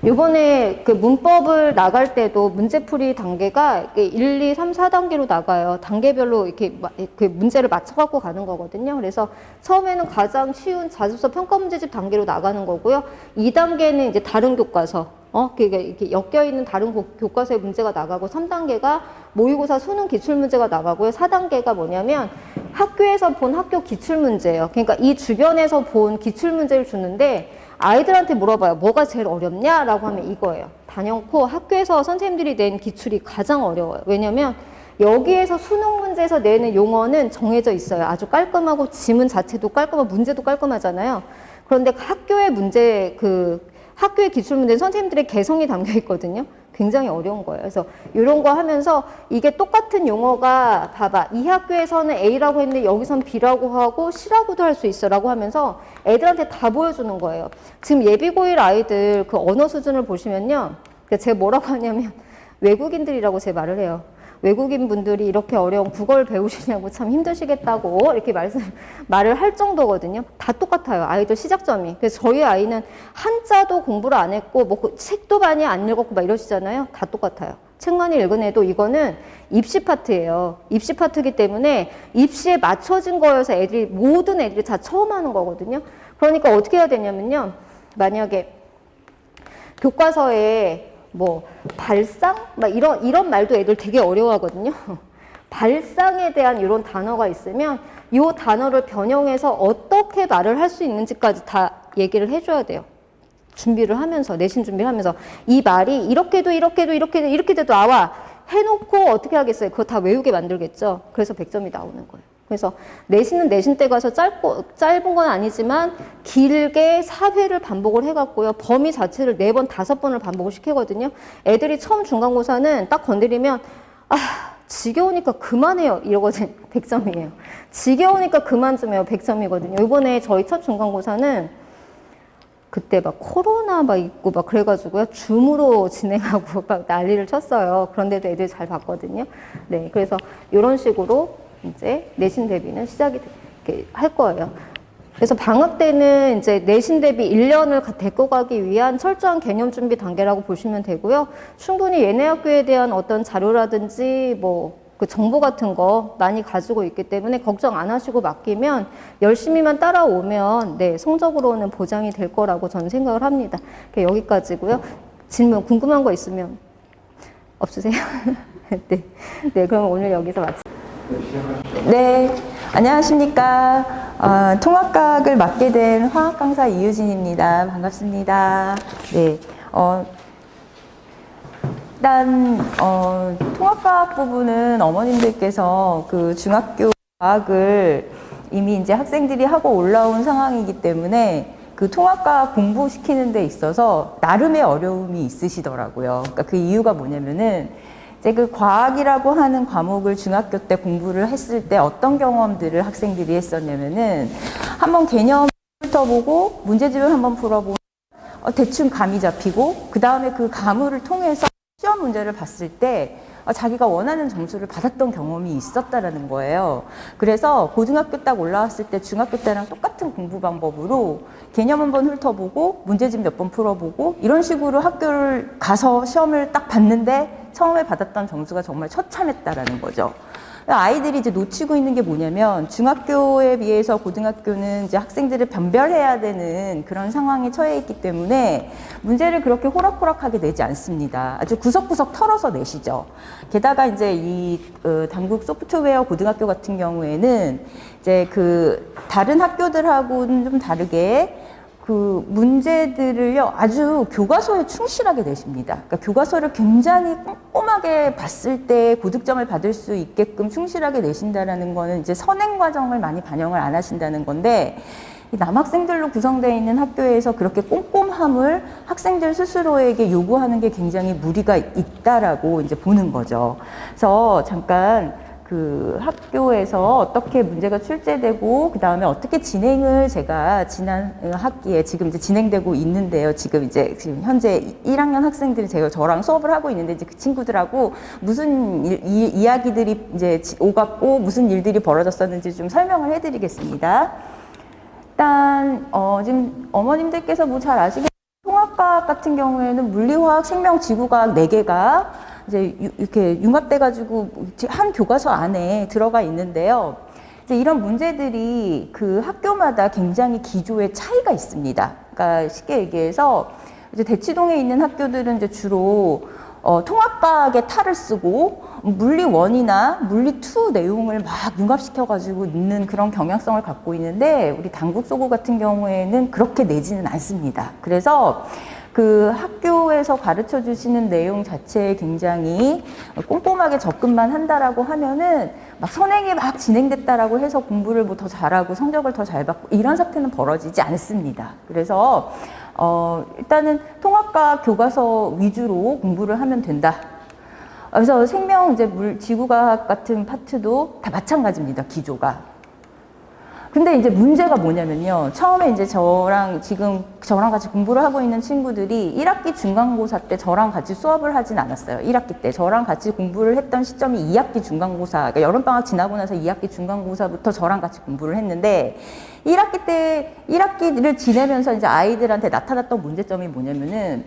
요번에 그 문법을 나갈 때도 문제풀이 단계가 1, 2, 3, 4단계로 나가요. 단계별로 이렇게 그 문제를 맞춰갖고 가는 거거든요. 그래서 처음에는 가장 쉬운 자습서 평가 문제집 단계로 나가는 거고요. 2단계는 이제 다른 교과서, 이렇게 엮여있는 다른 교과서의 문제가 나가고 3단계가 모의고사 수능 기출문제가 나가고요. 4단계가 뭐냐면 학교에서 본 학교 기출문제예요. 그러니까 이 주변에서 본 기출문제를 주는데 아이들한테 물어봐요. 뭐가 제일 어렵냐? 라고 하면 이거예요. 단연코 학교에서 선생님들이 낸 기출이 가장 어려워요. 왜냐면 여기에서 수능 문제에서 내는 용어는 정해져 있어요. 아주 깔끔하고 지문 자체도 깔끔하고 문제도 깔끔하잖아요. 그런데 학교의 문제, 학교의 기출문제는 선생님들의 개성이 담겨 있거든요. 굉장히 어려운 거예요. 그래서 이런 거 하면서 이게 똑같은 용어가 봐봐. 이 학교에서는 A라고 했는데 여기선 B라고 하고 C라고도 할 수 있어 라고 하면서 애들한테 다 보여주는 거예요. 지금 예비고1 아이들 그 언어 수준을 보시면요. 제가 뭐라고 하냐면 외국인들이라고 제 말을 해요. 외국인 분들이 이렇게 어려운 국어를 배우시냐고 참 힘드시겠다고 이렇게 말을 할 정도거든요. 다 똑같아요. 아이들 시작점이. 그래서 저희 아이는 한자도 공부를 안 했고 뭐 책도 많이 안 읽었고 막 이러시잖아요. 다 똑같아요. 책 많이 읽은 애도 이거는 입시 파트예요. 입시 파트이기 때문에 입시에 맞춰진 거여서 모든 애들이 다 처음 하는 거거든요. 그러니까 어떻게 해야 되냐면요. 만약에 교과서에 뭐 발상? 막 이런 말도 애들 되게 어려워하거든요. 발상에 대한 이런 단어가 있으면 이 단어를 변형해서 어떻게 말을 할 수 있는지까지 다 얘기를 해줘야 돼요. 준비를 하면서, 내신 준비를 하면서 이 말이 이렇게도 나와 해놓고 어떻게 하겠어요? 그거 다 외우게 만들겠죠. 그래서 100점이 나오는 거예요. 그래서 내신은 내신 때 가서 짧은 건 아니지만 길게 4회를 반복을 해갖고요. 범위 자체를 4번, 5번을 반복을 시키거든요. 애들이 처음 중간고사는 딱 건드리면 지겨우니까 그만해요. 이러거든요. 100점이에요. 지겨우니까 그만 좀 해요. 100점이거든요. 이번에 저희 첫 중간고사는 그때 막 코로나 막 있고 막 그래가지고요. 줌으로 진행하고 막 난리를 쳤어요. 그런데도 애들이 잘 봤거든요. 네, 그래서 이런 식으로 이제 내신 대비는 시작이 할 거예요. 그래서 방학 때는 이제 내신 대비 1년을 데리고 가기 위한 철저한 개념 준비 단계라고 보시면 되고요. 충분히 얘네 학교에 대한 어떤 자료라든지 뭐 그 정보 같은 거 많이 가지고 있기 때문에 걱정 안 하시고 맡기면 열심히만 따라오면 네, 성적으로는 보장이 될 거라고 저는 생각을 합니다. 여기까지고요. 질문 궁금한 거 있으면 없으세요? 네. 네, 그럼 오늘 여기서 마치겠습니다. 네, 안녕하십니까. 통합과학을 맡게 된 화학 강사 이유진입니다. 반갑습니다. 네, 일단 통합과학 부분은 어머님들께서 그 중학교 과학을 이미 이제 학생들이 하고 올라온 상황이기 때문에 그 통합과학 공부시키는 데 있어서 나름의 어려움이 있으시더라고요. 그러니까 그 이유가 뭐냐면은 이제 그 과학이라고 하는 과목을 중학교 때 공부를 했을 때 어떤 경험들을 학생들이 했었냐면은 한번 개념을 훑어보고 문제집을 한번 풀어보고 대충 감이 잡히고 그 다음에 그 감을 통해서 시험 문제를 봤을 때 자기가 원하는 점수를 받았던 경험이 있었다라는 거예요. 그래서 고등학교 딱 올라왔을 때 중학교 때랑 똑같은 공부 방법으로 개념 한번 훑어보고 문제집 몇 번 풀어보고 이런 식으로 학교를 가서 시험을 딱 봤는데 처음에 받았던 점수가 정말 처참했다라는 거죠. 아이들이 이제 놓치고 있는 게 뭐냐면 중학교에 비해서 고등학교는 이제 학생들을 변별해야 되는 그런 상황에 처해 있기 때문에 문제를 그렇게 호락호락하게 내지 않습니다. 아주 구석구석 털어서 내시죠. 게다가 이제 이 당국 소프트웨어 고등학교 같은 경우에는 이제 그 다른 학교들하고는 좀 다르게 그 문제들을요 아주 교과서에 충실하게 내십니다. 그러니까 교과서를 굉장히 꼼꼼하게 봤을 때 고득점을 받을 수 있게끔 충실하게 내신다라는 거는 이제 선행 과정을 많이 반영을 안 하신다는 건데 이 남학생들로 구성되어 있는 학교에서 그렇게 꼼꼼함을 학생들 스스로에게 요구하는 게 굉장히 무리가 있다라고 이제 보는 거죠. 그래서 잠깐 그 학교에서 어떻게 문제가 출제되고 그 다음에 어떻게 진행을 제가 지난 학기에 지금 이제 진행되고 있는데요. 지금 현재 1학년 학생들이 저랑 수업을 하고 있는데 이제 그 친구들하고 무슨 이야기들이 이제 오갔고 무슨 일들이 벌어졌었는지 좀 설명을 해드리겠습니다. 일단 지금 어머님들께서 뭐 잘 아시겠지만 통합과학 같은 경우에는 물리화학, 생명, 지구과학 4개가 이제 이렇게 융합돼가지고 한 교과서 안에 들어가 있는데요. 이제 이런 문제들이 그 학교마다 굉장히 기조의 차이가 있습니다. 그러니까 쉽게 얘기해서 이제 대치동에 있는 학교들은 이제 주로 통합과학의 탈을 쓰고 물리 1이나 물리 2 내용을 막 융합시켜가지고 있는 그런 경향성을 갖고 있는데 우리 당국소고 같은 경우에는 그렇게 내지는 않습니다. 그래서 그 학교에서 가르쳐 주시는 내용 자체에 굉장히 꼼꼼하게 접근만 한다라고 하면은 막 선행이 막 진행됐다라고 해서 공부를 뭐 더 잘하고 성적을 더 잘 받고 이런 사태는 벌어지지 않습니다. 그래서 일단은 통합과 교과서 위주로 공부를 하면 된다. 그래서 생명, 이제 지구과학 같은 파트도 다 마찬가지입니다. 기조가. 근데 이제 문제가 뭐냐면요. 처음에 이제 지금 저랑 같이 공부를 하고 있는 친구들이 1학기 중간고사 때 저랑 같이 수업을 하진 않았어요. 1학기 때. 저랑 같이 공부를 했던 시점이 2학기 중간고사, 그러니까 여름방학 지나고 나서 2학기 중간고사부터 저랑 같이 공부를 했는데 1학기 때, 1학기를 지내면서 이제 아이들한테 나타났던 문제점이 뭐냐면은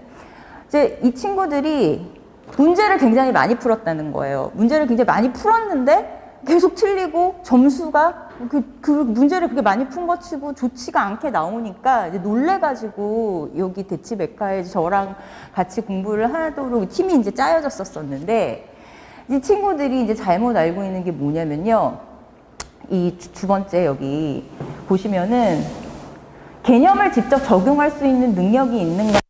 이제 이 친구들이 문제를 굉장히 많이 풀었다는 거예요. 문제를 굉장히 많이 풀었는데 계속 틀리고 점수가 그 문제를 그렇게 많이 푼 것 치고 좋지가 않게 나오니까 이제 놀래가지고 여기 대치백화에 저랑 같이 공부를 하도록 팀이 이제 짜여졌었는데 이 친구들이 이제 잘못 알고 있는 게 뭐냐면요. 이 두 번째 여기 보시면은 개념을 직접 적용할 수 있는 능력이 있는 건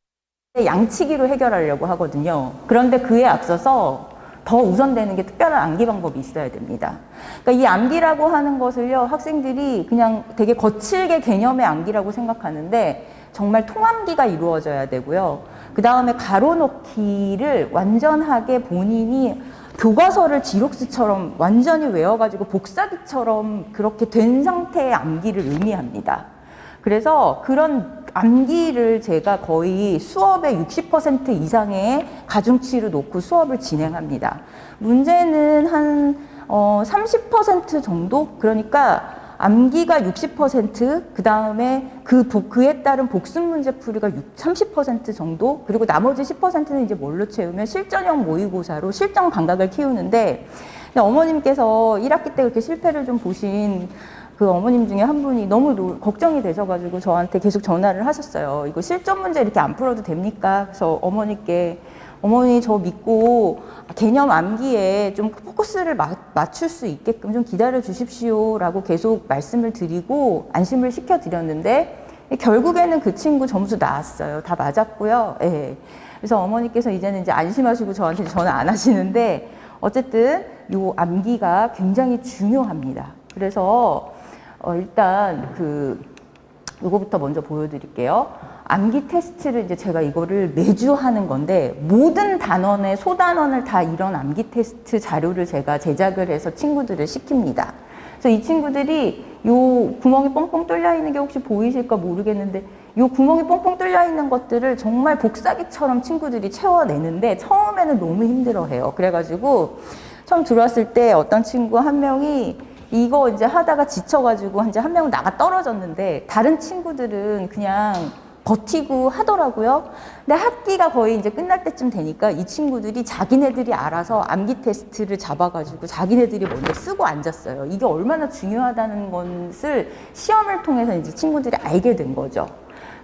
양치기로 해결하려고 하거든요. 그런데 그에 앞서서 더 우선되는 게 특별한 암기 방법이 있어야 됩니다. 그러니까 이 암기라고 하는 것을요, 학생들이 그냥 되게 거칠게 개념의 암기라고 생각하는데 정말 통암기가 이루어져야 되고요. 그 다음에 가로놓기를 완전하게 본인이 교과서를 지록스처럼 완전히 외워가지고 복사기처럼 그렇게 된 상태의 암기를 의미합니다. 그래서 그런 암기를 제가 거의 수업의 60% 이상의 가중치를 놓고 수업을 진행합니다. 문제는 한 30% 정도? 그러니까 암기가 60%, 그 다음에 그에 따른 복습 문제 풀이가 30% 정도, 그리고 나머지 10%는 이제 뭘로 채우면 실전형 모의고사로 실전 감각을 키우는데, 어머님께서 1학기 때 그렇게 실패를 좀 보신 그 어머님 중에 한 분이 너무 걱정이 되셔가지고 저한테 계속 전화를 하셨어요. 이거 실전 문제 이렇게 안 풀어도 됩니까? 그래서 어머니 저 믿고 개념 암기에 좀 포커스를 맞출 수 있게끔 좀 기다려 주십시오 라고 계속 말씀을 드리고 안심을 시켜드렸는데 결국에는 그 친구 점수 나왔어요. 다 맞았고요. 예. 그래서 어머니께서 이제는 이제 안심하시고 저한테 전화 안 하시는데 어쨌든 요 암기가 굉장히 중요합니다. 그래서 일단 요거부터 먼저 보여드릴게요. 암기 테스트를 이제 제가 이거를 매주 하는 건데 모든 단원의 소단원을 다 이런 암기 테스트 자료를 제가 제작을 해서 친구들을 시킵니다. 그래서 이 친구들이 요 구멍이 뻥뻥 뚫려 있는 게 혹시 보이실까 모르겠는데 요 구멍이 뻥뻥 뚫려 있는 것들을 정말 복사기처럼 친구들이 채워내는데 처음에는 너무 힘들어해요. 그래가지고 처음 들어왔을 때 어떤 친구 한 명이 이거 이제 하다가 지쳐가지고 이제 한 명은 나가 떨어졌는데 다른 친구들은 그냥 버티고 하더라고요. 근데 학기가 거의 이제 끝날 때쯤 되니까 이 친구들이 자기네들이 알아서 암기 테스트를 잡아가지고 자기네들이 먼저 쓰고 앉았어요. 이게 얼마나 중요하다는 것을 시험을 통해서 이제 친구들이 알게 된 거죠.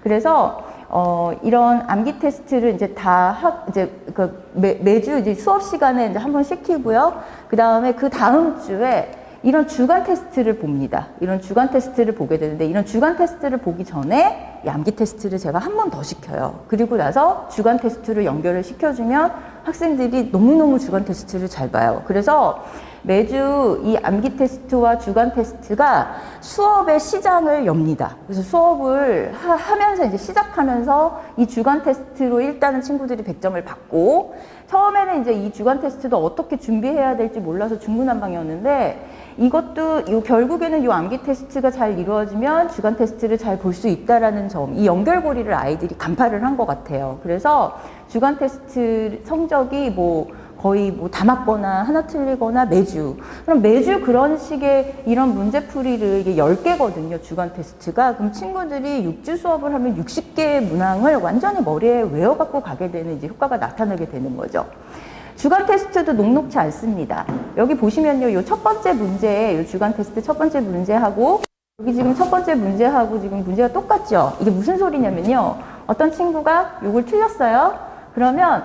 그래서 이런 암기 테스트를 이제 매주 이제 수업 시간에 이제 한번 시키고요. 그 다음에 그 다음 주에 이런 주간 테스트를 봅니다. 이런 주간 테스트를 보게 되는데 이런 주간 테스트를 보기 전에 이 암기 테스트를 제가 한 번 더 시켜요. 그리고 나서 주간 테스트를 연결을 시켜주면 학생들이 너무너무 주간 테스트를 잘 봐요. 그래서 매주 이 암기 테스트와 주간 테스트가 수업의 시장을 엽니다. 그래서 수업을 하면서 이제 시작하면서 이 주간 테스트로 일단은 친구들이 100점을 받고 처음에는 이제 이 주간 테스트도 어떻게 준비해야 될지 몰라서 중구난방이었는데 이것도 결국에는 이 암기 테스트가 잘 이루어지면 주간 테스트를 잘 볼 수 있다라는 점, 이 연결고리를 아이들이 간파를 한 것 같아요. 그래서 주간 테스트 성적이 거의 다 맞거나 하나 틀리거나 그럼 매주 그런 식의 이런 문제풀이를 이게 10개거든요, 주간 테스트가. 그럼 친구들이 6주 수업을 하면 60개의 문항을 완전히 머리에 외워갖고 가게 되는 이제 효과가 나타나게 되는 거죠. 주간 테스트도 녹록치 않습니다. 여기 보시면요, 요 첫 번째 문제, 요 주간 테스트 첫 번째 문제하고, 여기 지금 첫 번째 문제하고 지금 문제가 똑같죠? 이게 무슨 소리냐면요, 어떤 친구가 요걸 틀렸어요. 그러면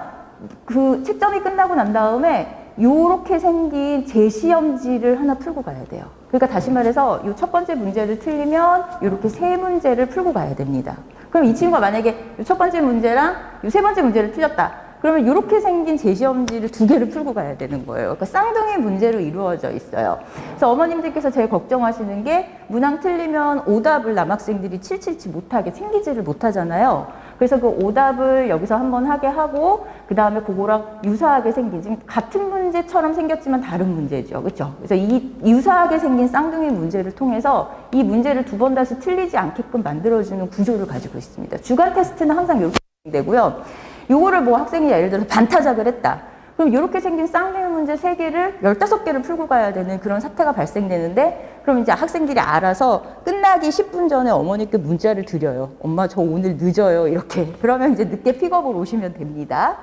그 채점이 끝나고 난 다음에 요렇게 생긴 제시험지를 하나 풀고 가야 돼요. 그러니까 다시 말해서 요 첫 번째 문제를 틀리면 요렇게 세 문제를 풀고 가야 됩니다. 그럼 이 친구가 만약에 요 첫 번째 문제랑 요 세 번째 문제를 틀렸다. 그러면 이렇게 생긴 제시험지를 2개를 풀고 가야 되는 거예요. 그러니까 쌍둥이 문제로 이루어져 있어요. 그래서 어머님들께서 제일 걱정하시는 게 문항 틀리면 오답을 남학생들이 칠칠치 못하게 생기지를 못하잖아요. 그래서 그 오답을 여기서 한번 하게 하고 그 다음에 그거랑 유사하게 생긴, 지금 같은 문제처럼 생겼지만 다른 문제죠. 그렇죠? 그래서 이 유사하게 생긴 쌍둥이 문제를 통해서 이 문제를 2번 다시 틀리지 않게끔 만들어주는 구조를 가지고 있습니다. 주간 테스트는 항상 이렇게 되고요. 요거를 학생이 예를 들어서 반타작을 했다. 그럼 이렇게 생긴 쌍둥이 문제 3개를 15개를 풀고 가야 되는 그런 사태가 발생되는데, 그럼 이제 학생들이 알아서 끝나기 10분 전에 어머니께 문자를 드려요. 엄마, 저 오늘 늦어요. 이렇게. 그러면 이제 늦게 픽업을 오시면 됩니다.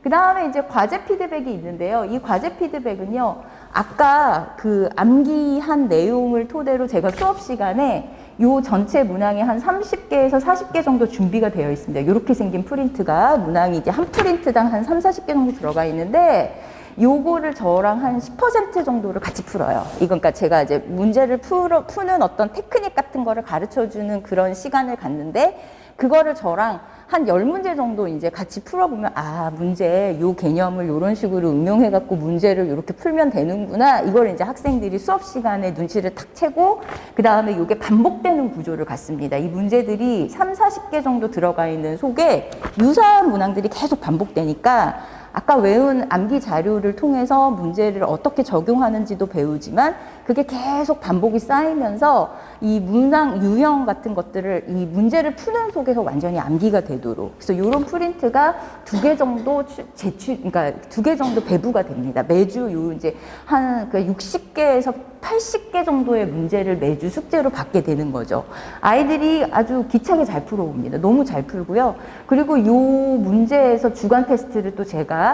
그 다음에 이제 과제 피드백이 있는데요. 이 과제 피드백은요, 아까 그 암기한 내용을 토대로 제가 수업 시간에 요 전체 문항이 한 30개에서 40개 정도 준비가 되어 있습니다. 이렇게 생긴 프린트가, 문항이 이제 한 프린트당 한 3, 40개 정도 들어가 있는데, 요거를 저랑 한 10% 정도를 같이 풀어요. 이건 그러니까 제가 이제 문제를 푸는 어떤 테크닉 같은 거를 가르쳐 주는 그런 시간을 갖는데, 그거를 저랑 한 10문제 정도 이제 같이 풀어보면, 아, 요 개념을 요런 식으로 응용해갖고 문제를 이렇게 풀면 되는구나. 이걸 이제 학생들이 수업 시간에 눈치를 탁 채고, 그 다음에 요게 반복되는 구조를 갖습니다. 이 문제들이 3, 40개 정도 들어가 있는 속에 유사한 문항들이 계속 반복되니까, 아까 외운 암기 자료를 통해서 문제를 어떻게 적용하는지도 배우지만 그게 계속 반복이 쌓이면서 이 문항 유형 같은 것들을 이 문제를 푸는 속에서 완전히 암기가 되도록, 그래서 이런 프린트가 2개 정도 그러니까 2개 정도 배부가 됩니다. 매주 요 이제 한 60개에서 80개 정도의 문제를 매주 숙제로 받게 되는 거죠. 아이들이 아주 기차게 잘 풀어옵니다. 너무 잘 풀고요. 그리고 요 문제에서 주간 테스트를 또 제가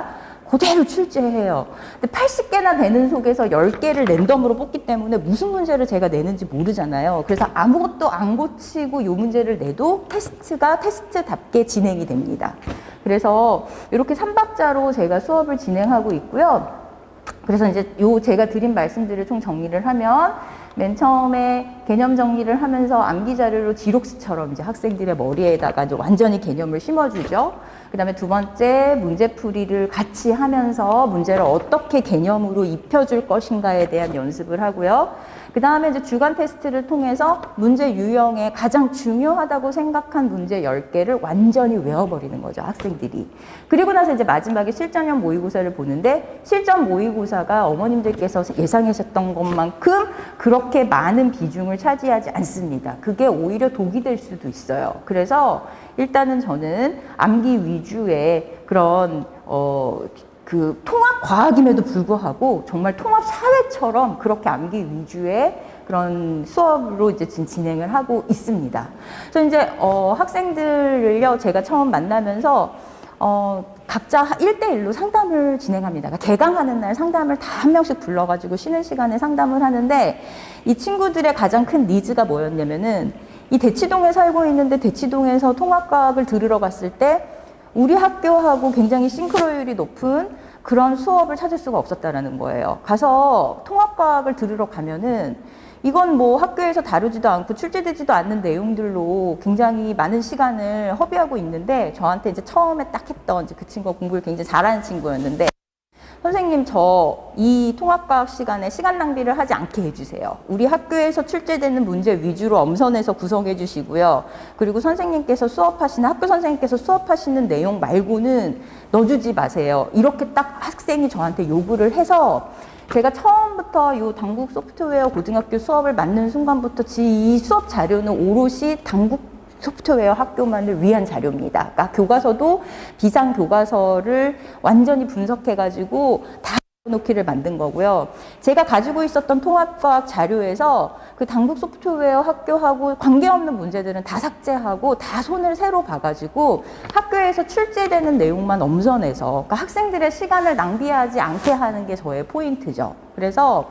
그대로 출제해요. 근데 80개나 되는 속에서 10개를 랜덤으로 뽑기 때문에 무슨 문제를 제가 내는지 모르잖아요. 그래서 아무것도 안 고치고 요 문제를 내도 테스트가 테스트답게 진행이 됩니다. 그래서 이렇게 3박자로 제가 수업을 진행하고 있고요. 그래서 이제 제가 드린 말씀들을 총 정리를 하면, 맨 처음에 개념 정리를 하면서 암기 자료로 지록스처럼 이제 학생들의 머리에다가 이제 완전히 개념을 심어주죠. 그 다음에 두 번째, 문제풀이를 같이 하면서 문제를 어떻게 개념으로 입혀줄 것인가에 대한 연습을 하고요. 그 다음에 이제 주간 테스트를 통해서 문제 유형에 가장 중요하다고 생각한 문제 10개를 완전히 외워버리는 거죠, 학생들이. 그리고 나서 이제 마지막에 실전형 모의고사를 보는데, 실전 모의고사가 어머님들께서 예상하셨던 것만큼 그렇게 많은 비중을 차지하지 않습니다. 그게 오히려 독이 될 수도 있어요. 그래서 일단은 저는 암기 위주의 그런 그 통합 과학임에도 불구하고 정말 통합 사회처럼 그렇게 암기 위주의 그런 수업으로 이제 진행을 하고 있습니다. 그래서 이제 학생들을요 제가 처음 만나면서 각자 1대1로 상담을 진행합니다. 그러니까 개강하는 날 상담을 다 한 명씩 불러가지고 쉬는 시간에 상담을 하는데, 이 친구들의 가장 큰 니즈가 뭐였냐면은, 이 대치동에 살고 있는데 대치동에서 통합과학을 들으러 갔을 때 우리 학교하고 굉장히 싱크로율이 높은 그런 수업을 찾을 수가 없었다라는 거예요. 가서 통합과학을 들으러 가면은 이건 뭐 학교에서 다루지도 않고 출제되지도 않는 내용들로 굉장히 많은 시간을 허비하고 있는데, 저한테 이제 처음에 딱 했던 그 친구가 공부를 굉장히 잘하는 친구였는데, 선생님 저 이 통합과학 시간에 시간 낭비를 하지 않게 해주세요. 우리 학교에서 출제되는 문제 위주로 엄선해서 구성해 주시고요. 그리고 선생님께서 수업하시는, 학교 선생님께서 수업하시는 내용 말고는 넣어주지 마세요. 이렇게 딱 학생이 저한테 요구를 해서, 제가 처음부터 이 당국 소프트웨어 고등학교 수업을 맡는 순간부터 이 수업 자료는 오롯이 당국 소프트웨어 학교만을 위한 자료입니다. 그러니까 교과서도 비상 교과서를 완전히 분석해가지고 다 놓기를 만든 거고요. 제가 가지고 있었던 통합과학 자료에서 그 당국 소프트웨어 학교하고 관계없는 문제들은 다 삭제하고 다 손을 새로 봐가지고 학교에서 출제되는 내용만 엄선해서, 그러니까 학생들의 시간을 낭비하지 않게 하는 게 저의 포인트죠. 그래서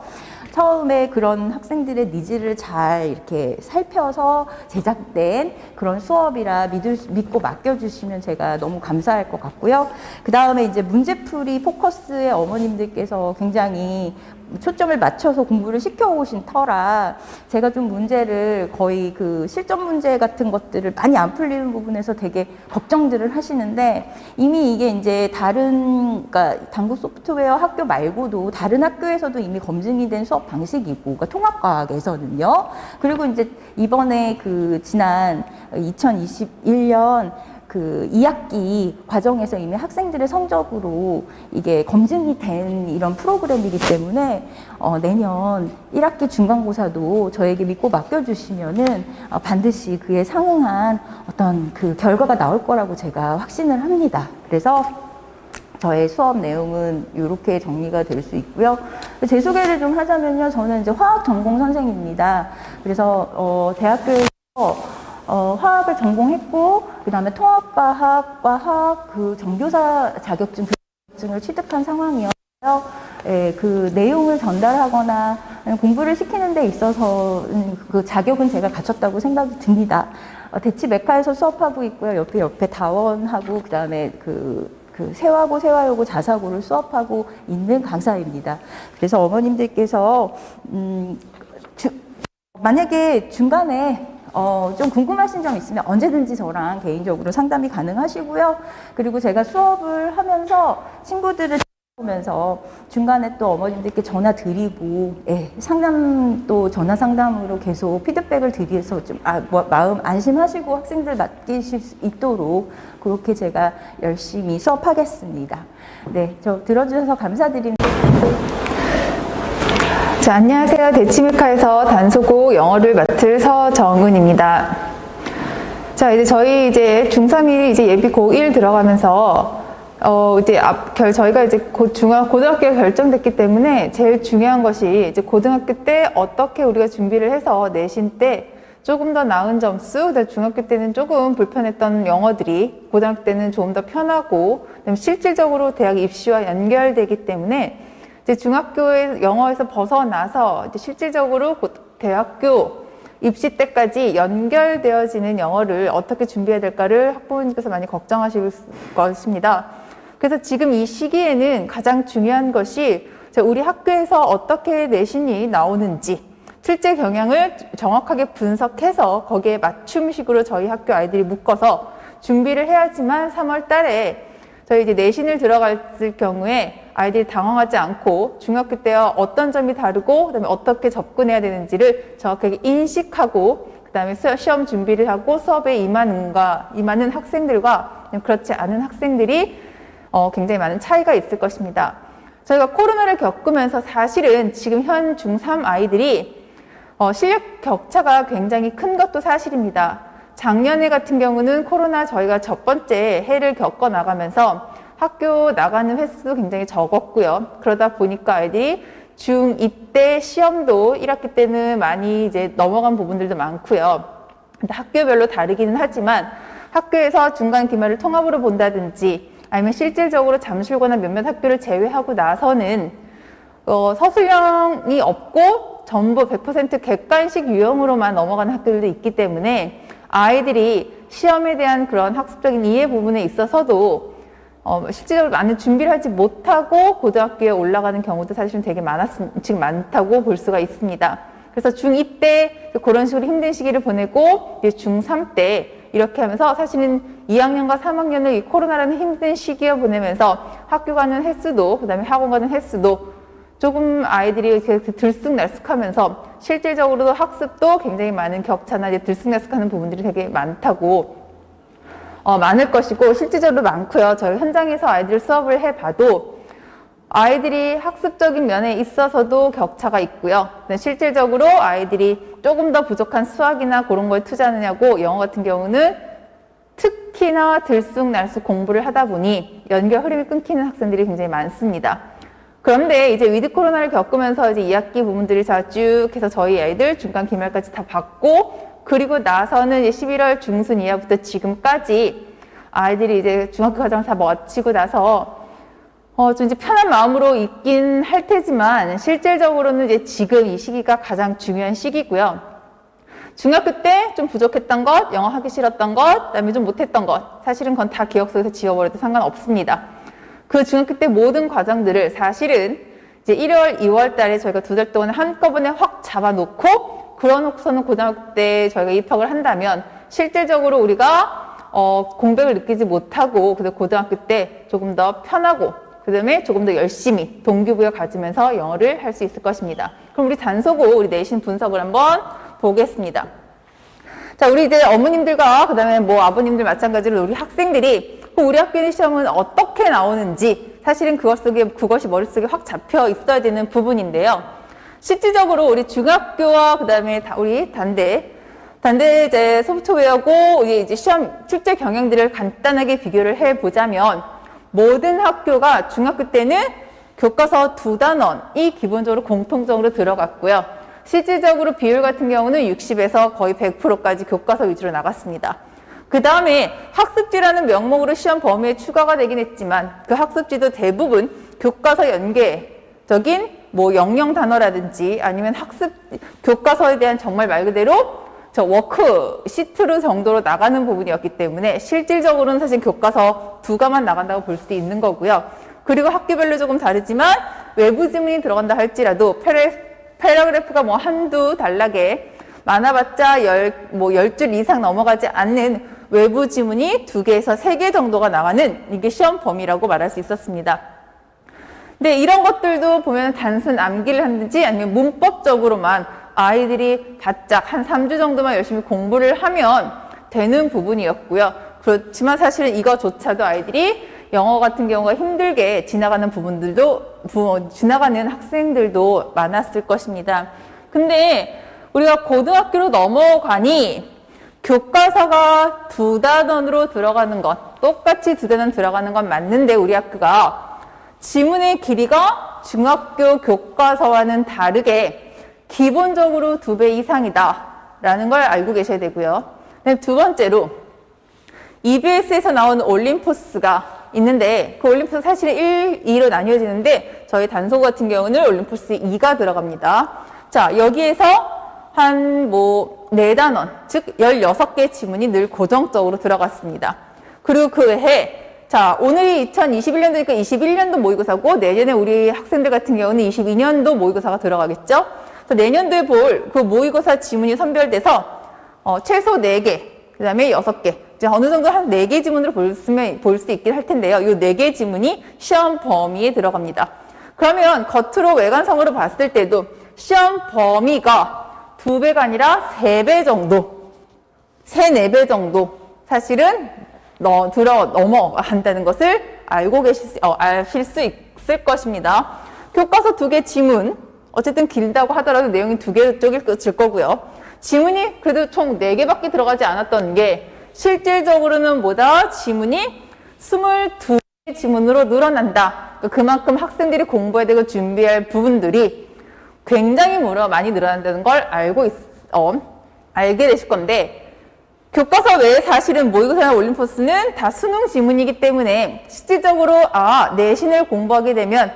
처음에 그런 학생들의 니즈를 잘 이렇게 살펴서 제작된 그런 수업이라 믿고 맡겨주시면 제가 너무 감사할 것 같고요. 그 다음에 이제 문제풀이 포커스에 어머님들께서 굉장히 초점을 맞춰서 공부를 시켜오신 터라 제가 좀 문제를 거의 그 실전 문제 같은 것들을 많이 안 풀리는 부분에서 되게 걱정들을 하시는데, 이미 이게 이제 다른, 그러니까 당국 소프트웨어 학교 말고도 다른 학교에서도 이미 검증이 된 수업 방식이고, 그러니까 통합과학에서는요. 그리고 이제 이번에 그 지난 2021년 그 2학기 과정에서 이미 학생들의 성적으로 이게 검증이 된 이런 프로그램이기 때문에 내년 1학기 중간고사도 저에게 믿고 맡겨주시면은 반드시 그에 상응한 어떤 그 결과가 나올 거라고 제가 확신을 합니다. 그래서 저의 수업 내용은 이렇게 정리가 될 수 있고요. 제 소개를 좀 하자면요. 저는 이제 화학 전공 선생입니다. 그래서 대학교에서 화학을 전공했고, 그 다음에 통합과학과 화학 그 정교사 자격증을 취득한 상황이었어요. 예, 그 내용을 전달하거나 공부를 시키는 데 있어서 그 자격은 제가 갖췄다고 생각이 듭니다. 대치 메카에서 수업하고 있고요. 옆에 다원하고, 그 다음에 그 세화고, 세화여고, 자사고를 수업하고 있는 강사입니다. 그래서 어머님들께서 만약에 중간에 좀 궁금하신 점 있으면 언제든지 저랑 개인적으로 상담이 가능하시고요. 그리고 제가 수업을 하면서 친구들을 보면서 중간에 또 어머님들께 전화 드리고, 예, 상담 또 전화 상담으로 계속 피드백을 드려서 좀 마음 안심하시고 학생들 맡기실 수 있도록 그렇게 제가 열심히 수업하겠습니다. 네, 저 들어주셔서 감사드립니다. 자, 안녕하세요. 대치메카에서 단소고 영어를 맡을 서정은입니다. 자, 이제 저희 중3이 이제 예비 고1 들어가면서 저희가 이제 고등학교가 결정됐기 때문에 제일 중요한 것이 이제 고등학교 때 어떻게 우리가 준비를 해서 내신 때 조금 더 나은 점수, 중학교 때는 조금 불편했던 영어들이 고등학교 때는 조금 더 편하고, 그다음에 실질적으로 대학 입시와 연결되기 때문에 이제 중학교의 영어에서 벗어나서 이제 실질적으로 대학교 입시 때까지 연결되어지는 영어를 어떻게 준비해야 될까를 학부모님께서 많이 걱정하실 것입니다. 그래서 지금 이 시기에는 가장 중요한 것이 우리 학교에서 어떻게 내신이 나오는지, 실제 경향을 정확하게 분석해서 거기에 맞춤식으로 저희 학교 아이들이 묶어서 준비를 해야지만 3월 달에 저희 이제 내신을 들어갔을 경우에 아이들이 당황하지 않고 중학교 때와 어떤 점이 다르고 그다음에 어떻게 접근해야 되는지를 정확하게 인식하고 그다음에 시험 준비를 하고 수업에 임하는 학생들과 그렇지 않은 학생들이 굉장히 많은 차이가 있을 것입니다. 저희가 코로나를 겪으면서 사실은 지금 현 중3 아이들이 실력 격차가 굉장히 큰 것도 사실입니다. 작년에 같은 경우는 코로나 저희가 첫 번째 해를 겪어 나가면서 학교 나가는 횟수도 굉장히 적었고요. 그러다 보니까 아이들이 중2 때 시험도 1학기 때는 많이 이제 넘어간 부분들도 많고요. 근데 학교별로 다르기는 하지만 학교에서 중간 기말을 통합으로 본다든지 아니면 실질적으로 잠실거나 몇몇 학교를 제외하고 나서는 서술형이 없고 전부 100% 객관식 유형으로만 넘어가는 학교들도 있기 때문에 아이들이 시험에 대한 그런 학습적인 이해 부분에 있어서도 실질적으로 많은 준비를 하지 못하고 고등학교에 올라가는 경우도 사실은 되게 지금 많다고 볼 수가 있습니다. 그래서 중2 때 그런 식으로 힘든 시기를 보내고 이제 중3 때 이렇게 하면서 사실은 2학년과 3학년을 이 코로나라는 힘든 시기에 보내면서 학교 가는 횟수도 그다음에 학원 가는 횟수도 조금 아이들이 이렇게 들쑥날쑥하면서 실질적으로도 학습도 굉장히 많은 격차나 이제 들쑥날쑥하는 부분들이 되게 많을 것이고 실질적으로 많고요. 저희 현장에서 아이들 수업을 해봐도 아이들이 학습적인 면에 있어서도 격차가 있고요. 실질적으로 아이들이 조금 더 부족한 수학이나 그런 거에 투자하느냐고 영어 같은 경우는 특히나 들쑥날쑥 공부를 하다 보니 연결 흐름이 끊기는 학생들이 굉장히 많습니다. 그런데 이제 위드 코로나를 겪으면서 이제 2학기 부분들이 쭉 해서 저희 아이들 중간 기말까지 다 받고 그리고 나서는 이제 11월 중순 이하부터 지금까지 아이들이 이제 중학교 과정을 다 마치고 나서 좀 이제 편한 마음으로 있긴 할 테지만 실질적으로는 이제 지금 이 시기가 가장 중요한 시기고요. 중학교 때 좀 부족했던 것, 영어 하기 싫었던 것, 그다음에 좀 못했던 것 사실은 그건 다 기억 속에서 지워버려도 상관없습니다. 그 중학교 때 모든 과정들을 사실은 이제 1월, 2월 달에 저희가 2달 동안 한꺼번에 확 잡아놓고 그러놓고서는 고등학교 때 저희가 입학을 한다면 실질적으로 우리가 공백을 느끼지 못하고 그래서 고등학교 때 조금 더 편하고 그 다음에 조금 더 열심히 동기부여 가지면서 영어를 할 수 있을 것입니다. 그럼 우리 단소고 우리 내신 분석을 한번 보겠습니다. 자, 우리 이제 어머님들과 그 다음에 뭐 아버님들 마찬가지로 우리 학생들이 우리 학교의 시험은 어떻게 나오는지 사실은 그것이 머릿속에 확 잡혀 있어야 되는 부분인데요. 실질적으로 우리 중학교와 그 다음에 우리 단대 이제 소프트웨어고 이제 시험 출제 경향들을 간단하게 비교를 해보자면 모든 학교가 중학교 때는 교과서 2단원이 기본적으로 공통적으로 들어갔고요. 실질적으로 비율 같은 경우는 60에서 거의 100%까지 교과서 위주로 나갔습니다. 그 다음에 학습지라는 명목으로 시험 범위에 추가가 되긴 했지만 그 학습지도 대부분 교과서 연계적인 뭐 영영 단어라든지 아니면 교과서에 대한 정말 말 그대로 워크시트로 정도로 나가는 부분이었기 때문에 실질적으로는 사실 교과서 2과만 나간다고 볼 수도 있는 거고요. 그리고 학교별로 조금 다르지만 외부 지문이 들어간다 할지라도 패러그래프가 뭐 한두 단락에 많아봤자 10줄 이상 넘어가지 않는 외부 지문이 2개에서 3개 정도가 나가는 이게 시험 범위라고 말할 수 있었습니다. 근데 이런 것들도 보면 단순 암기를 하든지 아니면 문법적으로만 아이들이 바짝 한 3주 정도만 열심히 공부를 하면 되는 부분이었고요. 그렇지만 사실은 이거조차도 아이들이 영어 같은 경우가 힘들게 지나가는 지나가는 학생들도 많았을 것입니다. 근데 우리가 고등학교로 넘어가니 교과서가 2단원으로 들어가는 것, 똑같이 2단원 들어가는 건 맞는데 우리 학교가 지문의 길이가 중학교 교과서와는 다르게 기본적으로 2배 이상이다 라는 걸 알고 계셔야 되고요. 두 번째로 EBS에서 나온 올림포스가 있는데 그 올림포스 사실은 1, 2로 나뉘어지는데 저희 단소 같은 경우는 올림포스 2가 들어갑니다. 자, 여기에서 한 4단원, 즉 16개 지문이 늘 고정적으로 들어갔습니다. 그리고 그 외에 자, 오늘이 2021년도니까 21년도 모의고사고 내년에 우리 학생들 같은 경우는 22년도 모의고사가 들어가겠죠. 그래서 내년도에 볼 그 모의고사 지문이 선별돼서 최소 4개, 그 다음에 6개. 이제 어느 정도 한 4개 지문으로 볼 수 있긴 할 텐데요. 이 4개 지문이 시험 범위에 들어갑니다. 그러면 겉으로 외관성으로 봤을 때도 시험 범위가 2배가 아니라 3배 정도, 4배 정도 사실은 넘어간다는 것을 아실 수 있을 것입니다. 교과서 2개 지문, 어쨌든 길다고 하더라도 내용이 2개 쪽일 거고요. 지문이 그래도 총 4개밖에 들어가지 않았던 게 실질적으로는 뭐다? 지문이 22개 지문으로 늘어난다. 그만큼 학생들이 공부해야 되고 준비할 부분들이 굉장히 많이 늘어난다는 걸 알게 되실 건데, 교과서 외에 사실은 모의고사나 올림포스는 다 수능 지문이기 때문에 실질적으로 내신을 공부하게 되면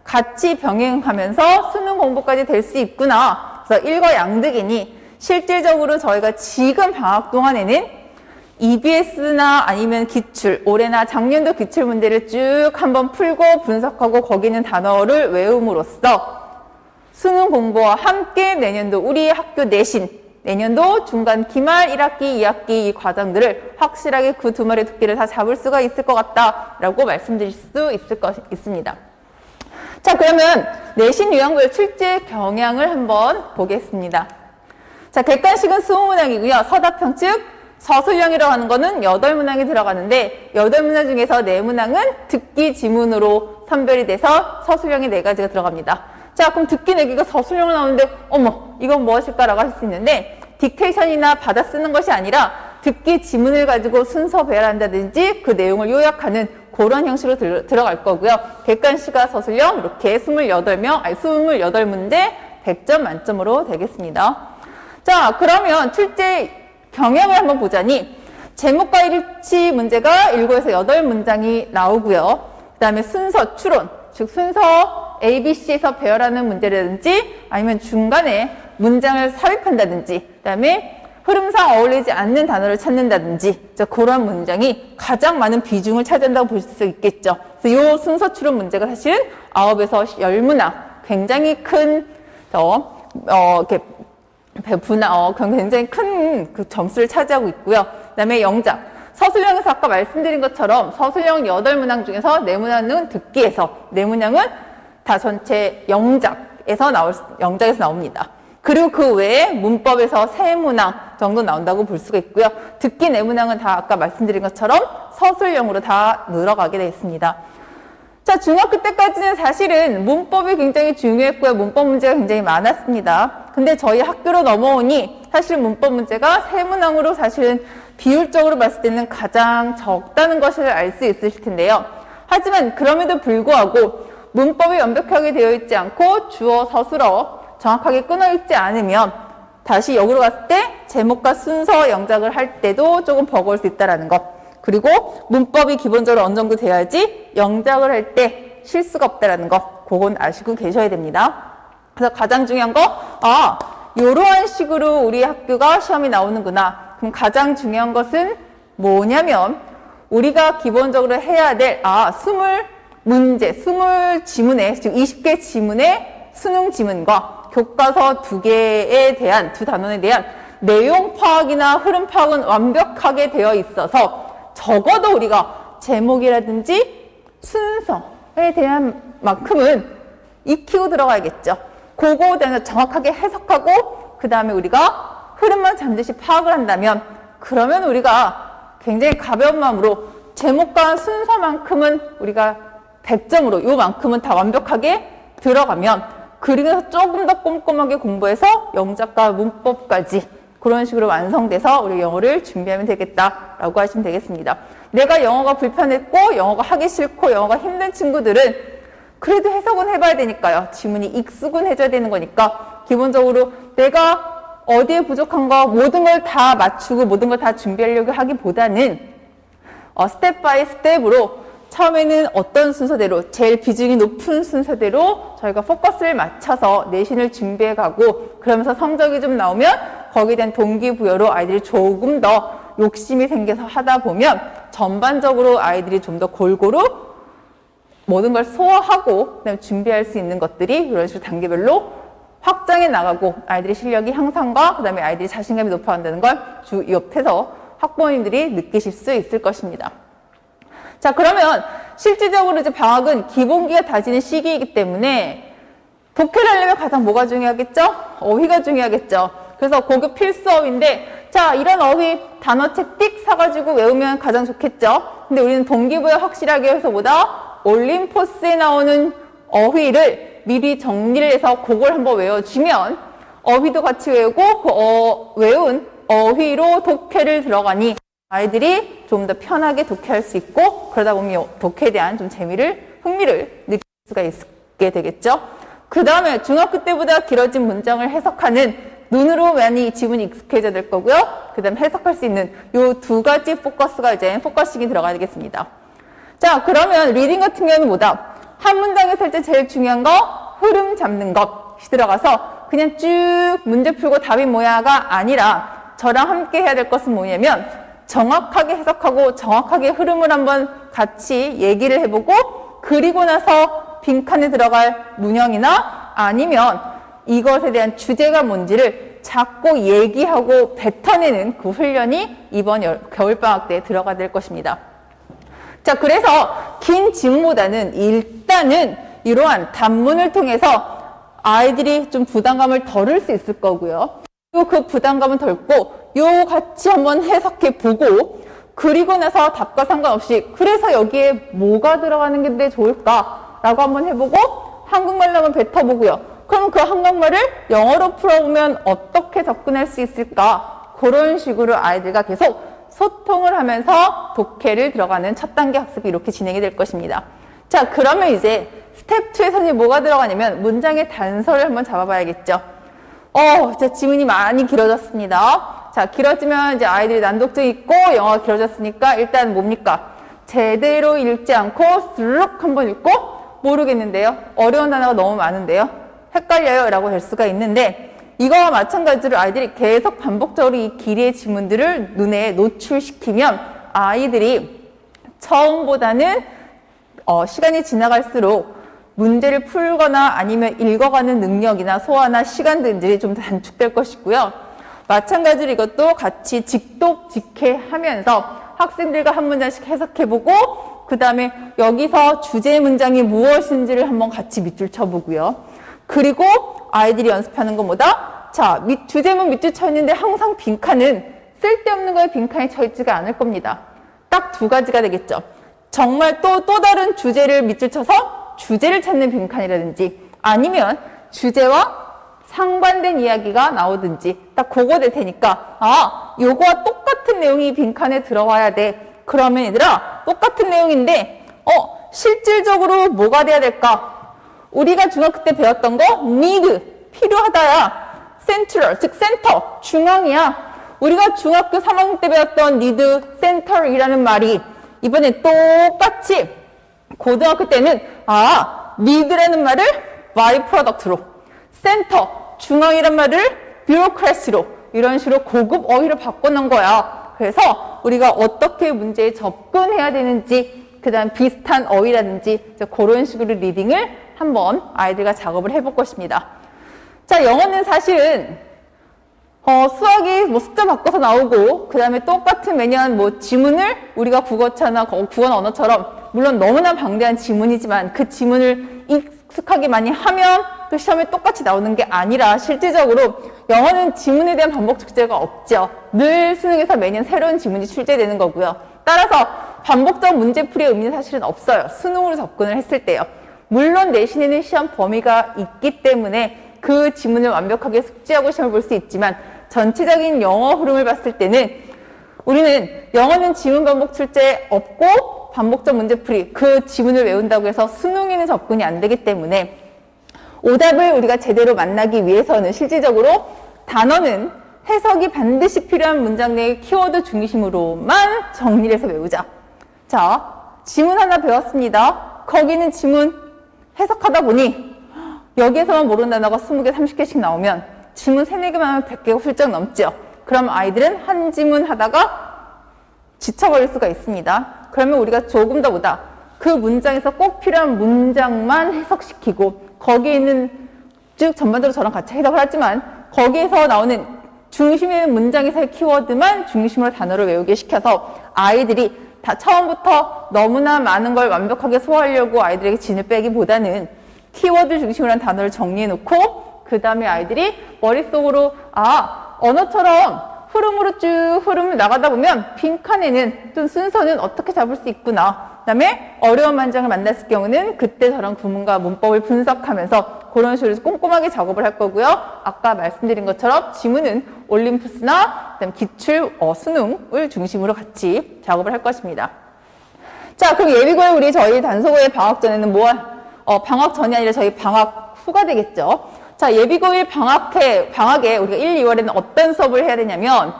같이 병행하면서 수능 공부까지 될 수 있구나. 그래서 일거양득이니 실질적으로 저희가 지금 방학 동안에는 EBS나 아니면 기출, 올해나 작년도 기출 문제를 쭉 한번 풀고 분석하고 거기 있는 단어를 외움으로써 수능 공부와 함께 내년도 우리 학교 내신, 내년도 중간 기말 1학기, 2학기 이 과정들을 확실하게 그 2마리 토끼를 다 잡을 수가 있을 것 같다라고 말씀드릴 수 있습니다. 자, 그러면 내신 요양부의 출제 경향을 한번 보겠습니다. 자, 객관식은 20문항이고요. 서답형 즉 서술형이라고 하는 거는 8문항이 들어가는데 8문항 중에서 4문항은 듣기 지문으로 선별이 돼서 서술형이 4가지가 들어갑니다. 자, 그럼 듣기 내기가 서술형으로 나오는데 어머, 이건 무엇일까라고 할 수 있는데 딕테이션이나 받아 쓰는 것이 아니라 듣기 지문을 가지고 순서 배열한다든지 그 내용을 요약하는 그런 형식으로 들어갈 거고요. 객관식과 서술형 이렇게 28문제 100점 만점으로 되겠습니다. 자, 그러면 출제 경향을 한번 보자니 제목과 일치 문제가 7에서 8문장이 나오고요. 그 다음에 순서 추론, 즉 순서 ABC에서 배열하는 문제라든지 아니면 중간에 문장을 삽입한다든지 그 다음에 흐름상 어울리지 않는 단어를 찾는다든지 그런 문장이 가장 많은 비중을 차지한다고 볼 수 있겠죠. 그래서 이 순서 추론 문제가 사실은 9에서 10문항 굉장히 큰 굉장히 큰 그 점수를 차지하고 있고요. 그 다음에 영작. 서술형에서 아까 말씀드린 것처럼 서술형 8문항 중에서 4문항은 듣기에서 4문항은 다 전체 영작에서 나옵니다. 그리고 그 외에 문법에서 3문항 정도 나온다고 볼 수가 있고요. 듣기 4문항은 다 아까 말씀드린 것처럼 서술형으로 다 늘어가게 되어 있습니다. 자, 중학교 때까지는 사실은 문법이 굉장히 중요했고요. 문법 문제가 굉장히 많았습니다. 근데 저희 학교로 넘어오니 사실 문법 문제가 3문항으로 사실은 비율적으로 봤을 때는 가장 적다는 것을 알 수 있으실 텐데요. 하지만 그럼에도 불구하고 문법이 완벽하게 되어 있지 않고 주어, 서술어 정확하게 끊어 있지 않으면 다시 역으로 갔을 때 제목과 순서 영작을 할 때도 조금 버거울 수 있다는 것. 그리고 문법이 기본적으로 어느 정도 돼야지 영작을 할 때 실수가 없다는 것. 그건 아시고 계셔야 됩니다. 그래서 가장 중요한 거, 이러한 식으로 우리 학교가 시험이 나오는구나. 그럼 가장 중요한 것은 뭐냐면 우리가 기본적으로 해야 될 20 지문에, 즉 20개 지문의 수능 지문과 교과서 2개에 대한, 2단원에 대한 내용 파악이나 흐름 파악은 완벽하게 되어 있어서 적어도 우리가 제목이라든지 순서에 대한 만큼은 익히고 들어가야겠죠. 그거에 대해서 정확하게 해석하고 그 다음에 우리가 흐름만 잠시 파악을 한다면 그러면 우리가 굉장히 가벼운 마음으로 제목과 순서만큼은 우리가 100점으로 요만큼은 다 완벽하게 들어가면 그리고 조금 더 꼼꼼하게 공부해서 영작과 문법까지 그런 식으로 완성돼서 우리 영어를 준비하면 되겠다라고 하시면 되겠습니다. 내가 영어가 불편했고 영어가 하기 싫고 영어가 힘든 친구들은 그래도 해석은 해봐야 되니까요. 지문이 익숙은 해줘야 되는 거니까 기본적으로 내가 어디에 부족한가 모든 걸 다 맞추고 모든 걸 다 준비하려고 하기보다는 스텝 바이 스텝으로 처음에는 어떤 순서대로 제일 비중이 높은 순서대로 저희가 포커스를 맞춰서 내신을 준비해가고 그러면서 성적이 좀 나오면 거기에 대한 동기부여로 아이들이 조금 더 욕심이 생겨서 하다 보면 전반적으로 아이들이 좀 더 골고루 모든 걸 소화하고 그다음에 준비할 수 있는 것들이 이런 식으로 단계별로 확장해 나가고 아이들의 실력이 향상과 그다음에 아이들이 자신감이 높아간다는 걸 옆에서 학부모님들이 느끼실 수 있을 것입니다. 자, 그러면 실질적으로 이제 방학은 기본기가 다지는 시기이기 때문에 독해를 하려면 가장 뭐가 중요하겠죠? 어휘가 중요하겠죠. 그래서 고급 필수어휘인데, 자, 이런 어휘 단어책 띡 사가지고 외우면 가장 좋겠죠. 근데 우리는 동기부여 확실하게 해서 보다 올림포스에 나오는 어휘를 미리 정리를 해서 그걸 한번 외워주면 어휘도 같이 외우고 그 외운 어휘로 독해를 들어가니 아이들이 좀 더 편하게 독해할 수 있고 그러다 보면 독해에 대한 좀 흥미를 느낄 수가 있게 되겠죠. 그 다음에 중학교 때보다 길어진 문장을 해석하는 눈으로 많이 지문이 익숙해져야 될 거고요. 그 다음 해석할 수 있는 요 두 가지 포커스가 이제 포커싱이 들어가야 되겠습니다. 자, 그러면 리딩 같은 경우는 뭐다? 한 문장에서 할 때 제일 중요한 거 흐름 잡는 것이 들어가서 그냥 쭉 문제 풀고 답이 뭐야가 아니라 저랑 함께 해야 될 것은 뭐냐면 정확하게 해석하고 정확하게 흐름을 한번 같이 얘기를 해보고 그리고 나서 빈칸에 들어갈 문형이나 아니면 이것에 대한 주제가 뭔지를 자꾸 얘기하고 뱉어내는 그 훈련이 이번 겨울방학 때 들어가야 될 것입니다. 자, 그래서 긴 지문보다는 일단은 이러한 단문을 통해서 아이들이 좀 부담감을 덜을 수 있을 거고요. 그리고 그 부담감은 덜고 요 같이 한번 해석해 보고 그리고 나서 답과 상관없이 그래서 여기에 뭐가 들어가는 게 좋을까 라고 한번 해보고 한국말로 한번 뱉어보고요. 그럼 그 한국말을 영어로 풀어보면 어떻게 접근할 수 있을까? 그런 식으로 아이들과 계속 소통을 하면서 독해를 들어가는 첫 단계 학습이 이렇게 진행이 될 것입니다. 자, 그러면 이제 스텝 2에서는 뭐가 들어가냐면 문장의 단서를 한번 잡아봐야겠죠. 이제 지문이 많이 길어졌습니다. 자, 길어지면 이제 아이들이 난독증이 있고 영어가 길어졌으니까 일단 뭡니까? 제대로 읽지 않고 슬룩 한번 읽고 모르겠는데요. 어려운 단어가 너무 많은데요. 헷갈려요 라고 할 수가 있는데 이거와 마찬가지로 아이들이 계속 반복적으로 이 길이의 지문들을 눈에 노출시키면 아이들이 처음보다는 시간이 지나갈수록 문제를 풀거나 아니면 읽어가는 능력이나 소화나 시간 등들이 좀 단축될 것이고요. 마찬가지로 이것도 같이 직독직해하면서 학생들과 한 문장씩 해석해보고 그 다음에 여기서 주제 문장이 무엇인지를 한번 같이 밑줄 쳐보고요. 그리고 아이들이 연습하는 건 뭐다? 자, 주제문 밑줄 쳐있는데 항상 빈칸은 쓸데없는 거에 빈칸이 쳐있지가 않을 겁니다. 딱 두 가지가 되겠죠. 정말 또 다른 주제를 밑줄 쳐서 주제를 찾는 빈칸이라든지 아니면 주제와 상반된 이야기가 나오든지 딱 그거 될 테니까 요거와 똑같은 내용이 빈칸에 들어와야 돼. 그러면 얘들아 똑같은 내용인데 실질적으로 뭐가 돼야 될까? 우리가 중학교 때 배웠던 거 need 필요하다야. central 즉 센터 중앙이야. 우리가 중학교 3학년 때 배웠던 need center이라는 말이 이번에 똑같이 고등학교 때는 need라는 말을 by product로 center 중앙이란 말을 bureaucracy로 이런 식으로 고급 어휘로 바꿔놓은 거야. 그래서 우리가 어떻게 문제에 접근해야 되는지 그 다음 비슷한 어휘라든지 그런 식으로 리딩을 한번 아이들과 작업을 해볼 것입니다. 자, 영어는 사실은 수학이 숫자 바꿔서 나오고 그 다음에 똑같은 매년 지문을 우리가 국어차나 국어 언어처럼 물론 너무나 방대한 지문이지만 그 지문을 익숙하게 많이 하면 또 시험에 똑같이 나오는 게 아니라 실질적으로 영어는 지문에 대한 반복 축제가 없죠. 늘 수능에서 매년 새로운 지문이 출제되는 거고요. 따라서 반복적 문제풀이의 의미는 사실은 없어요. 수능으로 접근을 했을 때요. 물론 내신에는 시험 범위가 있기 때문에 그 지문을 완벽하게 숙지하고 시험을 볼 수 있지만 전체적인 영어 흐름을 봤을 때는 우리는 영어는 지문 반복 출제 없고 반복적 문제풀이 그 지문을 외운다고 해서 수능에는 접근이 안 되기 때문에 오답을 우리가 제대로 만나기 위해서는 실질적으로 단어는 해석이 반드시 필요한 문장 내의 키워드 중심으로만 정리를 해서 외우자. 자, 지문 하나 배웠습니다. 거기는 지문 해석하다 보니 여기에서만 모르는 단어가 20개, 30개씩 나오면 지문 3, 4개만 하면 100개가 훌쩍 넘죠. 그럼 아이들은 한 지문 하다가 지쳐버릴 수가 있습니다. 그러면 우리가 조금 더 그 문장에서 꼭 필요한 문장만 해석시키고 거기에 있는 쭉 전반적으로 저랑 같이 해석을 하지만 거기에서 나오는 중심의 문장에서의 키워드만 중심으로 단어를 외우게 시켜서 아이들이 다 처음부터 너무나 많은 걸 완벽하게 소화하려고 아이들에게 진을 빼기보다는 키워드 중심으로 한 단어를 정리해 놓고 그 다음에 아이들이 머릿속으로 언어처럼 흐름으로 쭉 흐름을 나가다 보면 빈칸에는 또 순서는 어떻게 잡을 수 있구나. 그 다음에 어려운 문장을 만났을 경우는 그때 저런 구문과 문법을 분석하면서 그런 식으로 꼼꼼하게 작업을 할 거고요. 아까 말씀드린 것처럼 지문은 올림푸스나 그다음 기출, 수능을 중심으로 같이 작업을 할 것입니다. 자, 그럼 예비고에 저희 단속어의 방학 전에는 방학 전이 아니라 저희 방학 후가 되겠죠. 자, 예비고1 방학에 우리가 1, 2월에는 어떤 수업을 해야 되냐면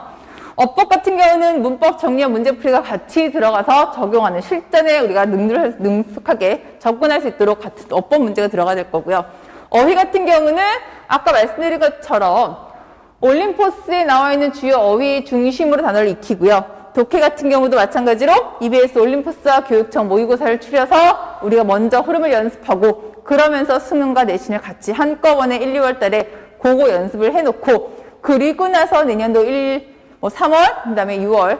어법 같은 경우는 문법 정리와 문제풀이가 같이 들어가서 적용하는 실전에 우리가 능숙하게 접근할 수 있도록 같은 어법 문제가 들어가야 될 거고요. 어휘 같은 경우는 아까 말씀드린 것처럼 올림포스에 나와 있는 주요 어휘 중심으로 단어를 익히고요. 독해 같은 경우도 마찬가지로 EBS 올림포스와 교육청 모의고사를 추려서 우리가 먼저 흐름을 연습하고 그러면서 수능과 내신을 같이 한꺼번에 1, 2월 달에 그거 연습을 해놓고 그리고 나서 내년도 3월, 그 다음에 6월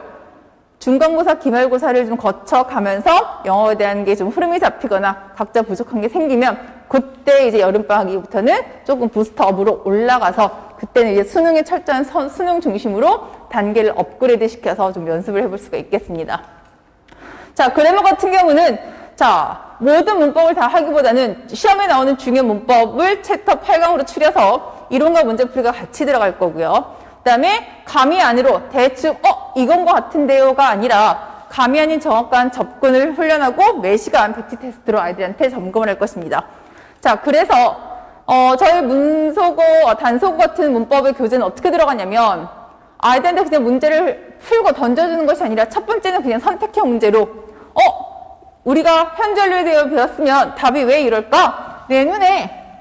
중간고사, 기말고사를 좀 거쳐가면서 영어에 대한 게 좀 흐름이 잡히거나 각자 부족한 게 생기면 그때 이제 여름방학 이후부터는 조금 부스트업으로 올라가서 그때는 이제 수능에 철저한 수능 중심으로 단계를 업그레이드 시켜서 좀 연습을 해볼 수가 있겠습니다. 자, 그래머 같은 경우는 모든 문법을 다 하기보다는 시험에 나오는 중요 문법을 챕터 8강으로 추려서 이론과 문제풀이가 같이 들어갈 거고요. 그 다음에 감이 안으로 대충 이건 것 같은데요가 아니라 감이 아닌 정확한 접근을 훈련하고 매시간 백지 테스트로 아이들한테 점검을 할 것입니다. 자, 그래서 저희 단속어 같은 문법의 교재는 어떻게 들어가냐면 아이들한테 그냥 문제를 풀고 던져주는 것이 아니라 첫 번째는 그냥 선택형 문제로 우리가 현존류에 대해 배웠으면 답이 왜 이럴까? 내 눈에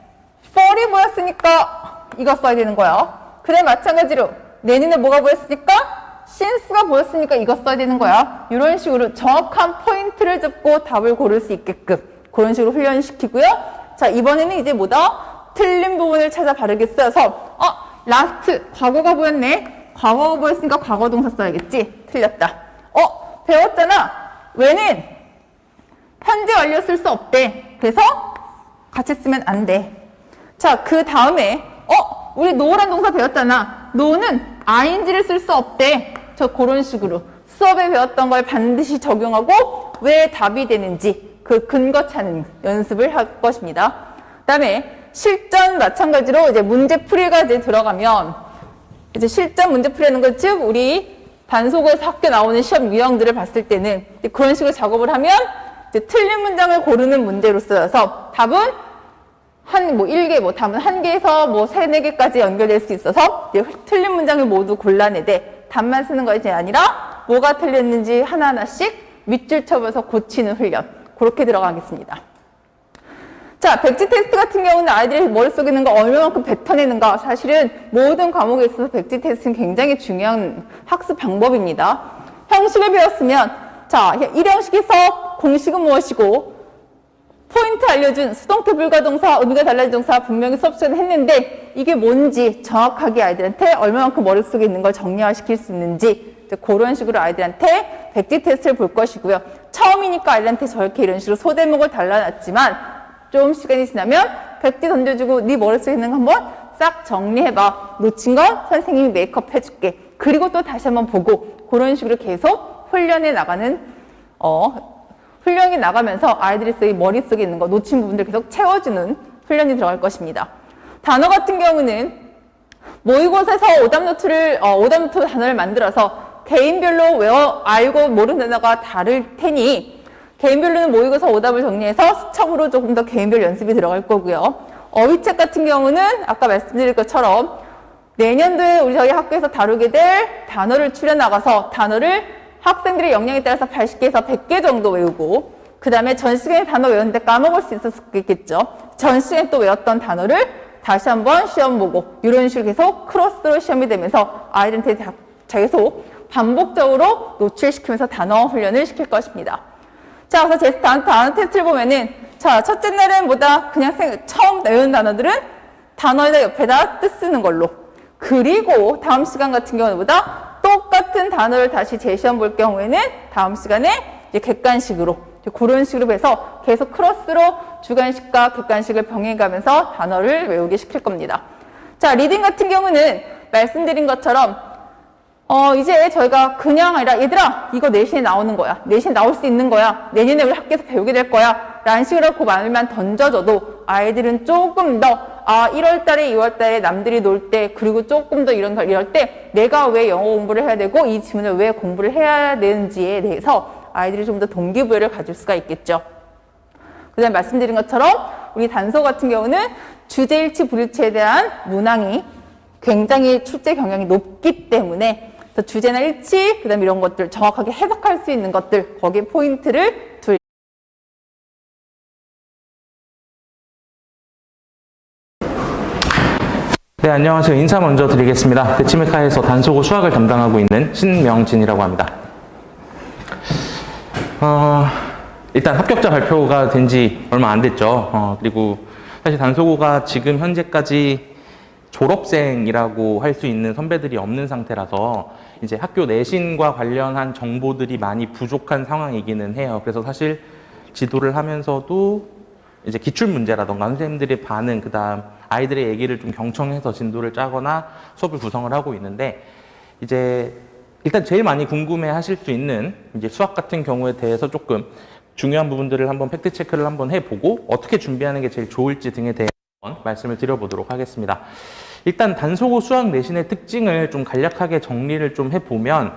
펄이 보였으니까 이거 써야 되는 거야. 그래, 마찬가지로 내 눈에 뭐가 보였으니까 신스가 보였으니까 이거 써야 되는 거야. 이런 식으로 정확한 포인트를 잡고 답을 고를 수 있게끔 그런 식으로 훈련시키고요. 자, 이번에는 이제 틀린 부분을 찾아 바르게 써서 라스트 과거가 보였네. 과거가 보였으니까 과거 동사 써야겠지. 틀렸다. 배웠잖아. 왜는 현재 완료 쓸 수 없대. 그래서 같이 쓰면 안 돼. 자, 그 다음에 우리 no란 동사 배웠잖아. no는 ing를 쓸 수 없대. 그런 식으로 수업에 배웠던 걸 반드시 적용하고 왜 답이 되는지 그 근거 찾는 연습을 할 것입니다. 그 다음에 실전 마찬가지로 이제 문제풀이가 이제 들어가면 이제 실전 문제풀이라는 건 즉 우리 단속에서 학교 나오는 시험 유형들을 봤을 때는 그런 식으로 작업을 하면 이제 틀린 문장을 고르는 문제로 쓰여서 답은 답은 1개에서 3, 4개까지 연결될 수 있어서 틀린 문장을 모두 골라내되 답만 쓰는 것이 아니라 뭐가 틀렸는지 하나하나씩 밑줄 쳐서 고치는 훈련. 그렇게 들어가겠습니다. 자, 백지 테스트 같은 경우는 아이들이 머릿속에 있는 거 얼마만큼 뱉어내는가. 사실은 모든 과목에 있어서 백지 테스트는 굉장히 중요한 학습 방법입니다. 형식을 배웠으면 자, 1형식에서 공식은 무엇이고 포인트 알려준 수동태 불가동사, 의미가 달라진 동사 분명히 수업 시간에 했는데 이게 뭔지 정확하게 아이들한테 얼마만큼 머릿속에 있는 걸 정리화시킬 수 있는지 그런 식으로 아이들한테 백지 테스트를 볼 것이고요. 처음이니까 아이들한테 저렇게 이런 식으로 소대목을 달라놨지만 좀 시간이 지나면 백지 던져주고 네 머릿속에 있는 거 한번 싹 정리해봐. 놓친 건 선생님이 메이크업 해줄게. 그리고 또 다시 한번 보고 그런 식으로 계속 훈련해 나가는 훈련이 나가면서 아이들이 머릿속에 있는 거 놓친 부분들 계속 채워주는 훈련이 들어갈 것입니다. 단어 같은 경우는 모의고사에서 오답노트 단어를 만들어서 개인별로 알고 모르는 단어가 다를 테니 개인별로는 모의고사 오답을 정리해서 수첩으로 조금 더 개인별 연습이 들어갈 거고요. 어휘책 같은 경우는 아까 말씀드린 것처럼 내년도에 저희 학교에서 다루게 될 단어를 추려나가서 단어를 학생들의 역량에 따라서 80개에서 100개 정도 외우고 그 다음에 전 시간에 단어 외웠는데 까먹을 수 있었겠죠. 전 시간에 또 외웠던 단어를 다시 한번 시험 보고 이런 식으로 계속 크로스로 시험이 되면서 아이들한테 계속 반복적으로 노출시키면서 단어 훈련을 시킬 것입니다. 자, 그래서 단어 테스트를 보면은 자, 첫째 날은 그냥 처음 외운 단어들은 단어에다 옆에다 뜻 쓰는 걸로. 그리고 다음 시간 같은 경우는 보다 똑같은 단어를 다시 제시해 볼 경우에는 다음 시간에 이제 객관식으로 그런 식으로 해서 계속 크로스로 주관식과 객관식을 병행해가면서 단어를 외우게 시킬 겁니다. 자, 리딩 같은 경우는 말씀드린 것처럼 이제 저희가 그냥 아니라 얘들아 이거 내신에 나오는 거야. 내신에 나올 수 있는 거야. 내년에 우리 학교에서 배우게 될 거야. 라는 식으로 그 말만 던져줘도 아이들은 조금 더 1월 달에 2월 달에 남들이 놀 때 그리고 조금 더 이럴 때 내가 왜 영어 공부를 해야 되고 이 지문을 왜 공부를 해야 되는지에 대해서 아이들이 좀 더 동기부여를 가질 수가 있겠죠. 그 다음에 말씀드린 것처럼 우리 단서 같은 경우는 주제일치 불일치에 대한 문항이 굉장히 출제 경향이 높기 때문에 주제나 일치, 그 다음에 이런 것들 정확하게 해석할 수 있는 것들 거기에 포인트를 둘. 네, 안녕하세요. 인사 먼저 드리겠습니다. 대치메카에서 단속어 수학을 담당하고 있는 신명진이라고 합니다. 일단 합격자 발표가 된 지 얼마 안 됐죠. 그리고 사실 단속어가 지금 현재까지 졸업생이라고 할 수 있는 선배들이 없는 상태라서 이제 학교 내신과 관련한 정보들이 많이 부족한 상황이기는 해요. 그래서 사실 지도를 하면서도 이제 기출문제라던가 선생님들의 반응, 그 다음 아이들의 얘기를 좀 경청해서 진도를 짜거나 수업을 구성을 하고 있는데, 이제 일단 제일 많이 궁금해 하실 수 있는 이제 수학 같은 경우에 대해서 조금 중요한 부분들을 한번 팩트 체크를 한번 해보고 어떻게 준비하는 게 제일 좋을지 등에 대해 말씀을 드려보도록 하겠습니다. 일단 단속어 수학 내신의 특징을 좀 간략하게 정리를 좀 해보면,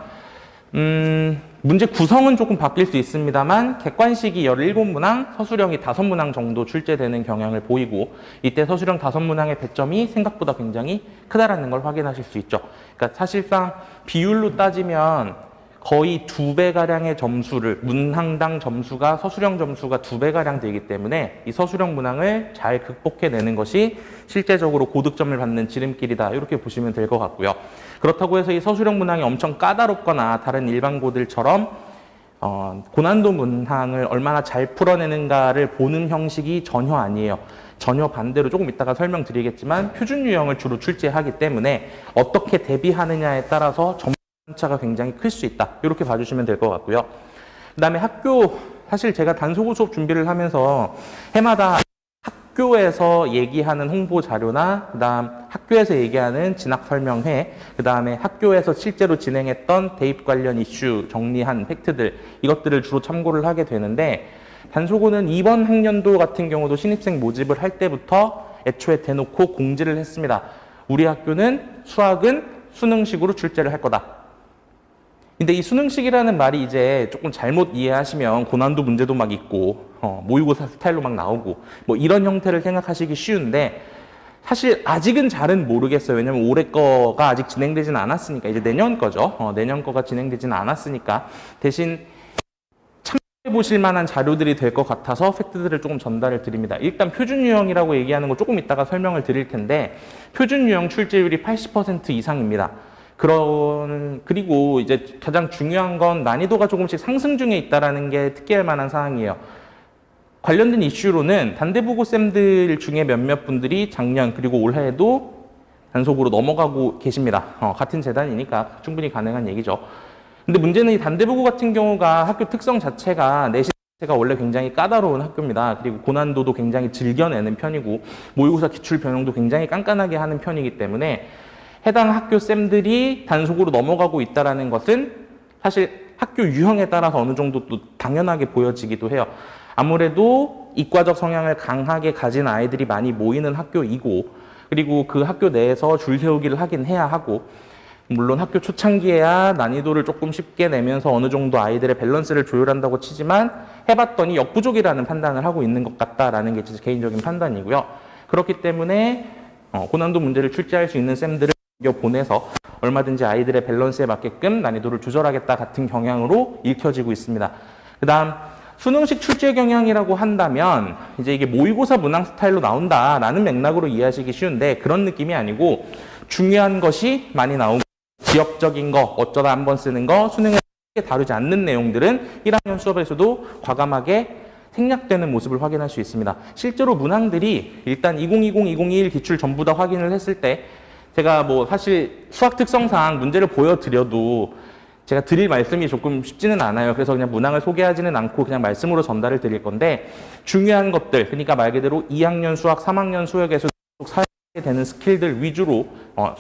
문제 구성은 조금 바뀔 수 있습니다만 객관식이 17문항, 서술형이 5문항 정도 출제되는 경향을 보이고, 이때 서술형 5문항의 배점이 생각보다 굉장히 크다라는 걸 확인하실 수 있죠. 그러니까 사실상 비율로 따지면 거의 2배가량의 점수를, 문항당 점수가 서술형 점수가 2배가량 되기 때문에 이 서술형 문항을 잘 극복해내는 것이 실제적으로 고득점을 받는 지름길이다, 이렇게 보시면 될 것 같고요. 그렇다고 해서 이 서술형 문항이 엄청 까다롭거나 다른 일반고들처럼 고난도 문항을 얼마나 잘 풀어내는가를 보는 형식이 전혀 아니에요. 전혀 반대로 조금 이따가 설명드리겠지만 표준 유형을 주로 출제하기 때문에 어떻게 대비하느냐에 따라서 차가 굉장히 클 수 있다, 이렇게 봐주시면 될 것 같고요. 그 다음에 학교, 사실 제가 단속어 수업 준비를 하면서 해마다 학교에서 얘기하는 홍보 자료나 그 다음 학교에서 얘기하는 진학 설명회, 그 다음에 학교에서 실제로 진행했던 대입 관련 이슈 정리한 팩트들, 이것들을 주로 참고를 하게 되는데, 단속어는 이번 학년도 같은 경우도 신입생 모집을 할 때부터 애초에 대놓고 공지를 했습니다. 우리 학교는 수학은 수능식으로 출제를 할 거다. 근데 이 수능식이라는 말이 이제 조금 잘못 이해하시면 고난도 문제도 막 있고 모의고사 스타일로 막 나오고 뭐 이런 형태를 생각하시기 쉬운데, 사실 아직은 잘은 모르겠어요. 왜냐면 올해 거가 아직 진행되지는 않았으니까, 이제 내년 거죠. 내년 거가 진행되지는 않았으니까 대신 참고해 보실 만한 자료들이 될 것 같아서 팩트들을 조금 전달을 드립니다. 일단 표준 유형이라고 얘기하는 거 조금 이따가 설명을 드릴 텐데, 표준 유형 출제율이 80% 이상입니다. 그리고 이제 가장 중요한 건 난이도가 조금씩 상승 중에 있다는 게 특기할 만한 사항이에요. 관련된 이슈로는 단대부고 쌤들 중에 몇몇 분들이 작년 그리고 올해에도 단속으로 넘어가고 계십니다. 같은 재단이니까 충분히 가능한 얘기죠. 근데 문제는 이 단대부고 같은 경우가 학교 특성 자체가 내신 자체가 원래 굉장히 까다로운 학교입니다. 그리고 고난도도 굉장히 즐겨내는 편이고 모의고사 기출 변형도 굉장히 깐깐하게 하는 편이기 때문에 해당 학교 쌤들이 단속으로 넘어가고 있다는 것은 사실 학교 유형에 따라서 어느 정도 또 당연하게 보여지기도 해요. 아무래도 이과적 성향을 강하게 가진 아이들이 많이 모이는 학교이고, 그리고 그 학교 내에서 줄 세우기를 하긴 해야 하고, 물론 학교 초창기에야 난이도를 조금 쉽게 내면서 어느 정도 아이들의 밸런스를 조율한다고 치지만 해봤더니 역부족이라는 판단을 하고 있는 것 같다라는 게 제 개인적인 판단이고요. 그렇기 때문에 고난도 문제를 출제할 수 있는 쌤들을 보내서 얼마든지 아이들의 밸런스에 맞게끔 난이도를 조절하겠다 같은 경향으로 읽혀지고 있습니다. 그 다음 수능식 출제 경향이라고 한다면 이제 이게 모의고사 문항 스타일로 나온다라는 맥락으로 이해하시기 쉬운데, 그런 느낌이 아니고 중요한 것이 많이 나오고 지역적인 거, 어쩌다 한번 쓰는 거, 수능에 다루지 않는 내용들은 1학년 수업에서도 과감하게 생략되는 모습을 확인할 수 있습니다. 실제로 문항들이 일단 2020, 2021 기출 전부 다 확인을 했을 때 제가 뭐 사실 수학 특성상 문제를 보여드려도 제가 드릴 말씀이 조금 쉽지는 않아요. 그래서 그냥 문항을 소개하지는 않고 그냥 말씀으로 전달을 드릴 건데 중요한 것들, 그러니까 말 그대로 2학년 수학, 3학년 수학에서 사용하게 되는 스킬들 위주로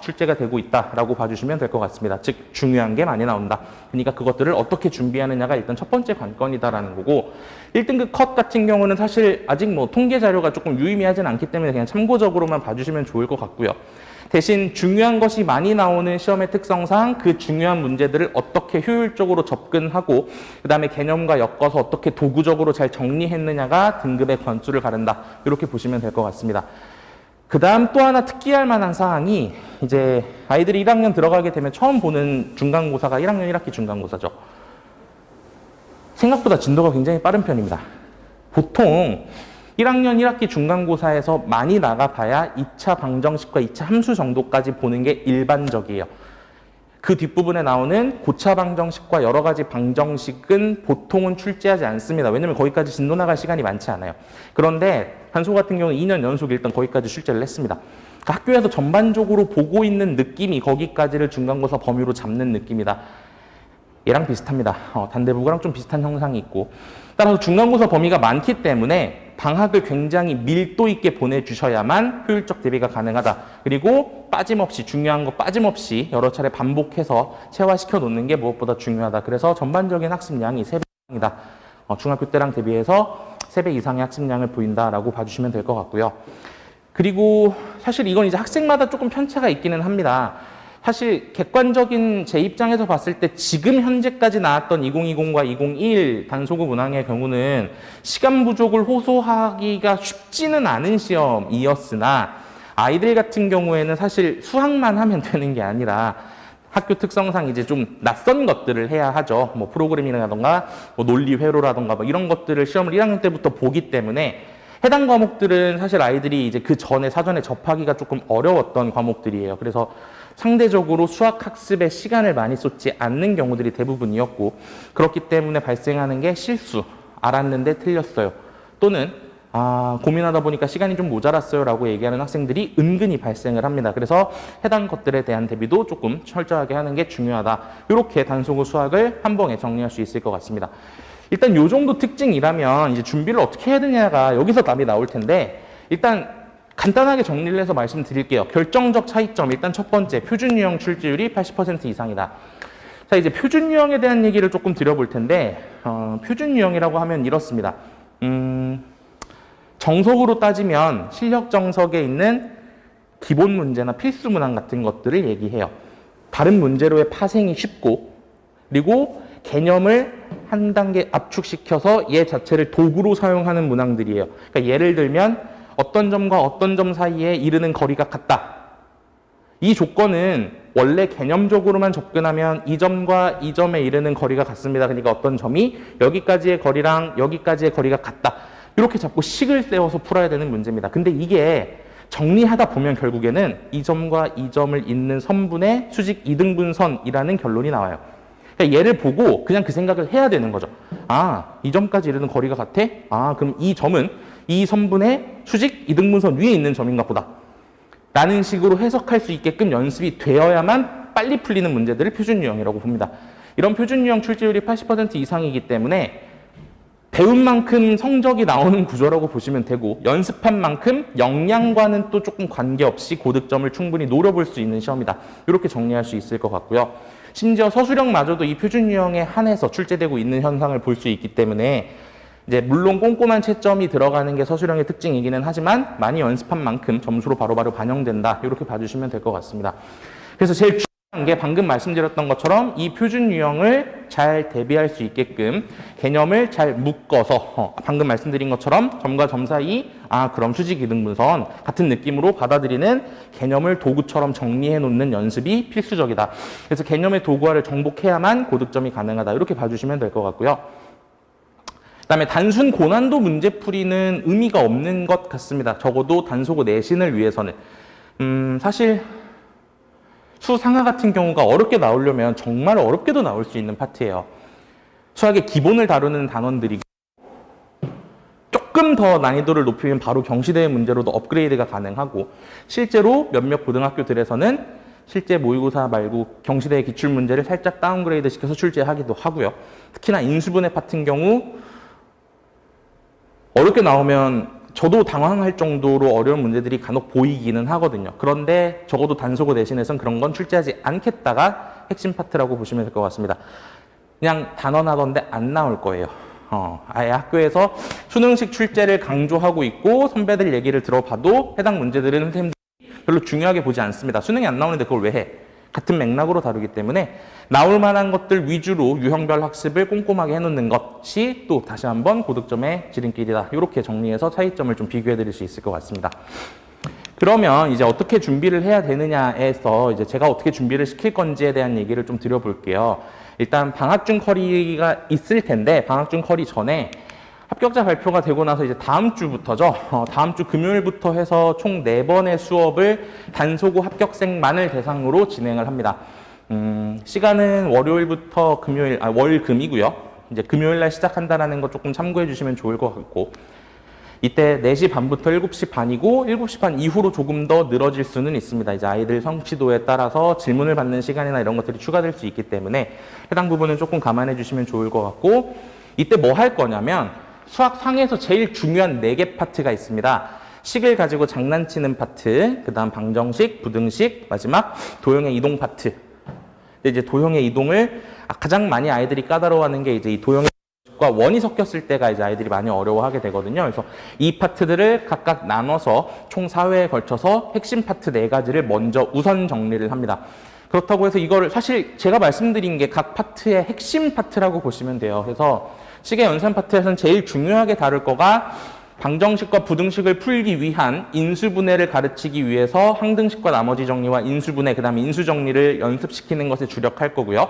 출제가 되고 있다라고 봐주시면 될 것 같습니다. 즉 중요한 게 많이 나온다. 그러니까 그것들을 어떻게 준비하느냐가 일단 첫 번째 관건이다라는 거고 1등급 컷 같은 경우는 사실 아직 뭐 통계 자료가 조금 유의미하진 않기 때문에 그냥 참고적으로만 봐주시면 좋을 것 같고요. 대신 중요한 것이 많이 나오는 시험의 특성상 그 중요한 문제들을 어떻게 효율적으로 접근하고 그 다음에 개념과 엮어서 어떻게 도구적으로 잘 정리했느냐가 등급의 건수를 가른다. 이렇게 보시면 될 것 같습니다. 그 다음 또 하나 특기할 만한 사항이 이제 아이들이 1학년 들어가게 되면 처음 보는 중간고사가 1학년 1학기 중간고사죠. 생각보다 진도가 굉장히 빠른 편입니다. 보통 1학년 1학기 중간고사에서 많이 나가봐야 2차 방정식과 2차 함수 정도까지 보는 게 일반적이에요. 그 뒷부분에 나오는 고차 방정식과 여러 가지 방정식은 보통은 출제하지 않습니다. 왜냐면 거기까지 진도 나갈 시간이 많지 않아요. 그런데 단소 같은 경우는 2년 연속 일단 거기까지 출제를 했습니다. 그러니까 학교에서 전반적으로 보고 있는 느낌이 거기까지를 중간고사 범위로 잡는 느낌이다. 얘랑 비슷합니다. 단대부고랑 좀 비슷한 형상이 있고 따라서 중간고사 범위가 많기 때문에 방학을 굉장히 밀도 있게 보내주셔야만 효율적 대비가 가능하다. 그리고 빠짐없이 중요한 거 빠짐없이 여러 차례 반복해서 체화시켜 놓는 게 무엇보다 중요하다. 그래서 전반적인 학습량이 3배 이상이다. 중학교 때랑 대비해서 3배 이상의 학습량을 보인다라고 봐주시면 될 것 같고요. 그리고 사실 이건 이제 학생마다 조금 편차가 있기는 합니다. 사실 객관적인 제 입장에서 봤을 때 지금 현재까지 나왔던 2020과 2021 단소고 문항의 경우는 시간 부족을 호소하기가 쉽지는 않은 시험이었으나 아이들 같은 경우에는 사실 수학만 하면 되는 게 아니라 학교 특성상 이제 좀 낯선 것들을 해야 하죠. 뭐 프로그래밍이라던가 뭐 논리 회로라던가 뭐 이런 것들을 시험을 1학년 때부터 보기 때문에 해당 과목들은 사실 아이들이 이제 그 전에 사전에 접하기가 조금 어려웠던 과목들이에요. 그래서 상대적으로 수학 학습에 시간을 많이 쏟지 않는 경우들이 대부분이었고 그렇기 때문에 발생하는 게 실수, 알았는데 틀렸어요. 또는 고민하다 보니까 시간이 좀 모자랐어요 라고 얘기하는 학생들이 은근히 발생을 합니다. 그래서 해당 것들에 대한 대비도 조금 철저하게 하는 게 중요하다. 이렇게 단소고 수학을 한 번에 정리할 수 있을 것 같습니다. 일단 요 정도 특징이라면 이제 준비를 어떻게 해야 되냐가 여기서 답이 나올 텐데 일단 간단하게 정리를 해서 말씀드릴게요. 결정적 차이점 일단 첫 번째 표준 유형 출제율이 80% 이상이다. 자 이제 표준 유형에 대한 얘기를 조금 드려볼 텐데 표준 유형이라고 하면 이렇습니다. 정석으로 따지면 실력 정석에 있는 기본 문제나 필수 문항 같은 것들을 얘기해요. 다른 문제로의 파생이 쉽고 그리고 개념을 한 단계 압축시켜서 얘 자체를 도구로 사용하는 문항들이에요. 그러니까 예를 들면 어떤 점과 어떤 점 사이에 이르는 거리가 같다. 이 조건은 원래 개념적으로만 접근하면 이 점과 이 점에 이르는 거리가 같습니다. 그러니까 어떤 점이 여기까지의 거리랑 여기까지의 거리가 같다. 이렇게 잡고 식을 세워서 풀어야 되는 문제입니다. 근데 이게 정리하다 보면 결국에는 이 점과 이 점을 잇는 선분의 수직 이등분선이라는 결론이 나와요. 그러니까 얘를 보고 그냥 그 생각을 해야 되는 거죠. 이 점까지 이르는 거리가 같아? 그럼 이 점은 이 선분의 수직 이등분선 위에 있는 점인가 보다. 라는 식으로 해석할 수 있게끔 연습이 되어야만 빨리 풀리는 문제들을 표준 유형이라고 봅니다. 이런 표준 유형 출제율이 80% 이상이기 때문에 배운 만큼 성적이 나오는 구조라고 보시면 되고 연습한 만큼 역량과는 또 조금 관계없이 고득점을 충분히 노려볼 수 있는 시험이다. 이렇게 정리할 수 있을 것 같고요. 심지어 서술형마저도 이 표준 유형에 한해서 출제되고 있는 현상을 볼 수 있기 때문에 이제 물론 꼼꼼한 채점이 들어가는 게 서술형의 특징이기는 하지만 많이 연습한 만큼 점수로 바로바로 반영된다. 이렇게 봐주시면 될 것 같습니다. 그래서 제일 중요한 게 방금 말씀드렸던 것처럼 이 표준 유형을 잘 대비할 수 있게끔 개념을 잘 묶어서 방금 말씀드린 것처럼 점과 점 사이 그럼 수직 이등분선 같은 느낌으로 받아들이는 개념을 도구처럼 정리해 놓는 연습이 필수적이다. 그래서 개념의 도구화를 정복해야만 고득점이 가능하다. 이렇게 봐주시면 될 것 같고요. 그다음에 단순 고난도 문제풀이는 의미가 없는 것 같습니다. 적어도 단소고 내신을 위해서는. 사실 수상하 같은 경우가 어렵게 나오려면 정말 어렵게도 나올 수 있는 파트예요. 수학의 기본을 다루는 단원들이고 조금 더 난이도를 높이면 바로 경시대의 문제로도 업그레이드가 가능하고, 실제로 몇몇 고등학교들에서는 실제 모의고사 말고 경시대의 기출문제를 살짝 다운그레이드 시켜서 출제하기도 하고요. 특히나 인수분해 같은 경우 어렵게 나오면 저도 당황할 정도로 어려운 문제들이 간혹 보이기는 하거든요. 그런데 적어도 단속어 대신에선 그런 건 출제하지 않겠다가 핵심 파트라고 보시면 될 것 같습니다. 그냥 단언하던데 안 나올 거예요. 아예 학교에서 수능식 출제를 강조하고 있고 선배들 얘기를 들어봐도 해당 문제들은 선생님들이 별로 중요하게 보지 않습니다. 수능이 안 나오는데 그걸 왜 해? 같은 맥락으로 다루기 때문에 나올 만한 것들 위주로 유형별 학습을 꼼꼼하게 해놓는 것이 또 다시 한번 고득점의 지름길이다. 이렇게 정리해서 차이점을 좀 비교해 드릴 수 있을 것 같습니다. 그러면 이제 어떻게 준비를 해야 되느냐에서 이제 제가 어떻게 준비를 시킬 건지에 대한 얘기를 좀 드려볼게요. 일단 방학 중 커리가 있을 텐데 방학 중 커리 전에 합격자 발표가 되고 나서 이제 다음 주부터죠. 다음 주 금요일부터 해서 총 4번의 수업을 단소고 합격생만을 대상으로 진행을 합니다. 시간은 월요일부터 금요일, 월금이고요. 이제 금요일 날 시작한다는 거 조금 참고해 주시면 좋을 것 같고, 이때 4시 반부터 7시 반이고 7시 반 이후로 조금 더 늘어질 수는 있습니다. 이제 아이들 성취도에 따라서 질문을 받는 시간이나 이런 것들이 추가될 수 있기 때문에 해당 부분은 조금 감안해 주시면 좋을 것 같고, 이때 뭐 할 거냐면 수학 상에서 제일 중요한 4개 파트가 있습니다. 식을 가지고 장난치는 파트, 그 다음 방정식, 부등식, 마지막 도형의 이동 파트. 이제 도형의 이동을 가장 많이 아이들이 까다로워하는 게 이제 이 도형의 과 원이 섞였을 때가 이제 아이들이 많이 어려워하게 되거든요. 그래서 이 파트들을 각각 나눠서 총 4회에 걸쳐서 핵심 파트 4가지를 먼저 우선 정리를 합니다. 그렇다고 해서 이거를 사실 제가 말씀드린 게 각 파트의 핵심 파트라고 보시면 돼요. 그래서 식의 연산 파트에서는 제일 중요하게 다룰 거가 방정식과 부등식을 풀기 위한 인수분해를 가르치기 위해서 항등식과 나머지 정리와 인수분해, 그 다음에 인수정리를 연습시키는 것에 주력할 거고요.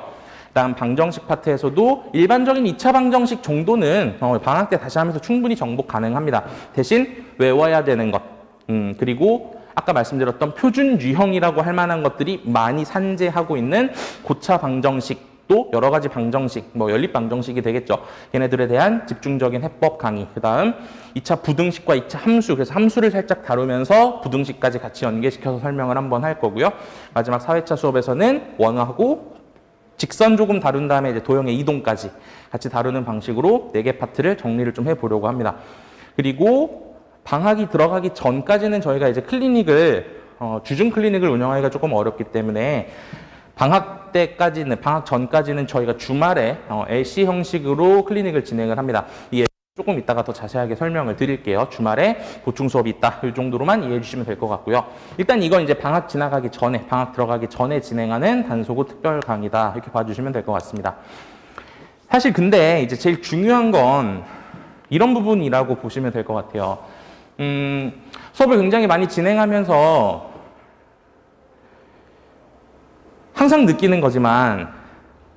다음 방정식 파트에서도 일반적인 2차 방정식 정도는 방학 때 다시 하면서 충분히 정복 가능합니다. 대신 외워야 되는 것, 그리고 아까 말씀드렸던 표준 유형이라고 할 만한 것들이 많이 산재하고 있는 고차 방정식, 또 여러 가지 방정식, 연립 방정식이 되겠죠. 얘네들에 대한 집중적인 해법 강의, 그 다음 2차 부등식과 2차 함수, 그래서 함수를 살짝 다루면서 부등식까지 같이 연계시켜서 설명을 한번 할 거고요. 마지막 4회차 수업에서는 원하고 직선 조금 다룬 다음에 이제 도형의 이동까지 같이 다루는 방식으로 4개 파트를 정리를 좀 해보려고 합니다. 그리고 방학이 들어가기 전까지는 저희가 이제 클리닉을, 주중 클리닉을 운영하기가 조금 어렵기 때문에 방학 때까지는, 방학 전까지는 저희가 주말에 LC 형식으로 클리닉을 진행을 합니다. 이 조금 이따가 더 자세하게 설명을 드릴게요. 주말에 보충 수업이 있다. 이 정도로만 이해해 주시면 될 것 같고요. 일단 이건 이제 방학 지나가기 전에, 방학 들어가기 전에 진행하는 단소고 특별 강의다. 이렇게 봐주시면 될 것 같습니다. 사실 근데 이제 제일 중요한 건 이런 부분이라고 보시면 될 것 같아요. 수업을 굉장히 많이 진행하면서 항상 느끼는 거지만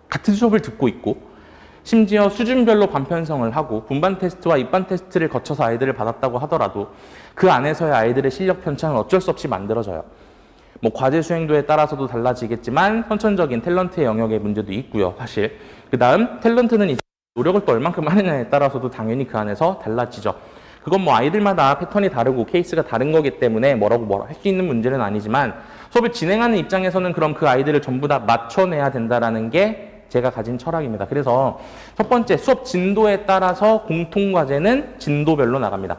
같은 수업을 듣고 있고 심지어 수준별로 반편성을 하고 분반 테스트와 입반 테스트를 거쳐서 아이들을 받았다고 하더라도 그 안에서의 아이들의 실력 편차는 어쩔 수 없이 만들어져요. 과제 수행도에 따라서도 달라지겠지만 선천적인 탤런트의 영역의 문제도 있고요. 사실 그 다음 탤런트는 노력을 또 얼만큼 하느냐에 따라서도 당연히 그 안에서 달라지죠. 그건 아이들마다 패턴이 다르고 케이스가 다른 거기 때문에 뭐라고 할 수 있는 문제는 아니지만 수업을 진행하는 입장에서는 그럼 그 아이들을 전부 다 맞춰내야 된다라는 게 제가 가진 철학입니다. 그래서 첫 번째 수업 진도에 따라서 공통과제는 진도별로 나갑니다.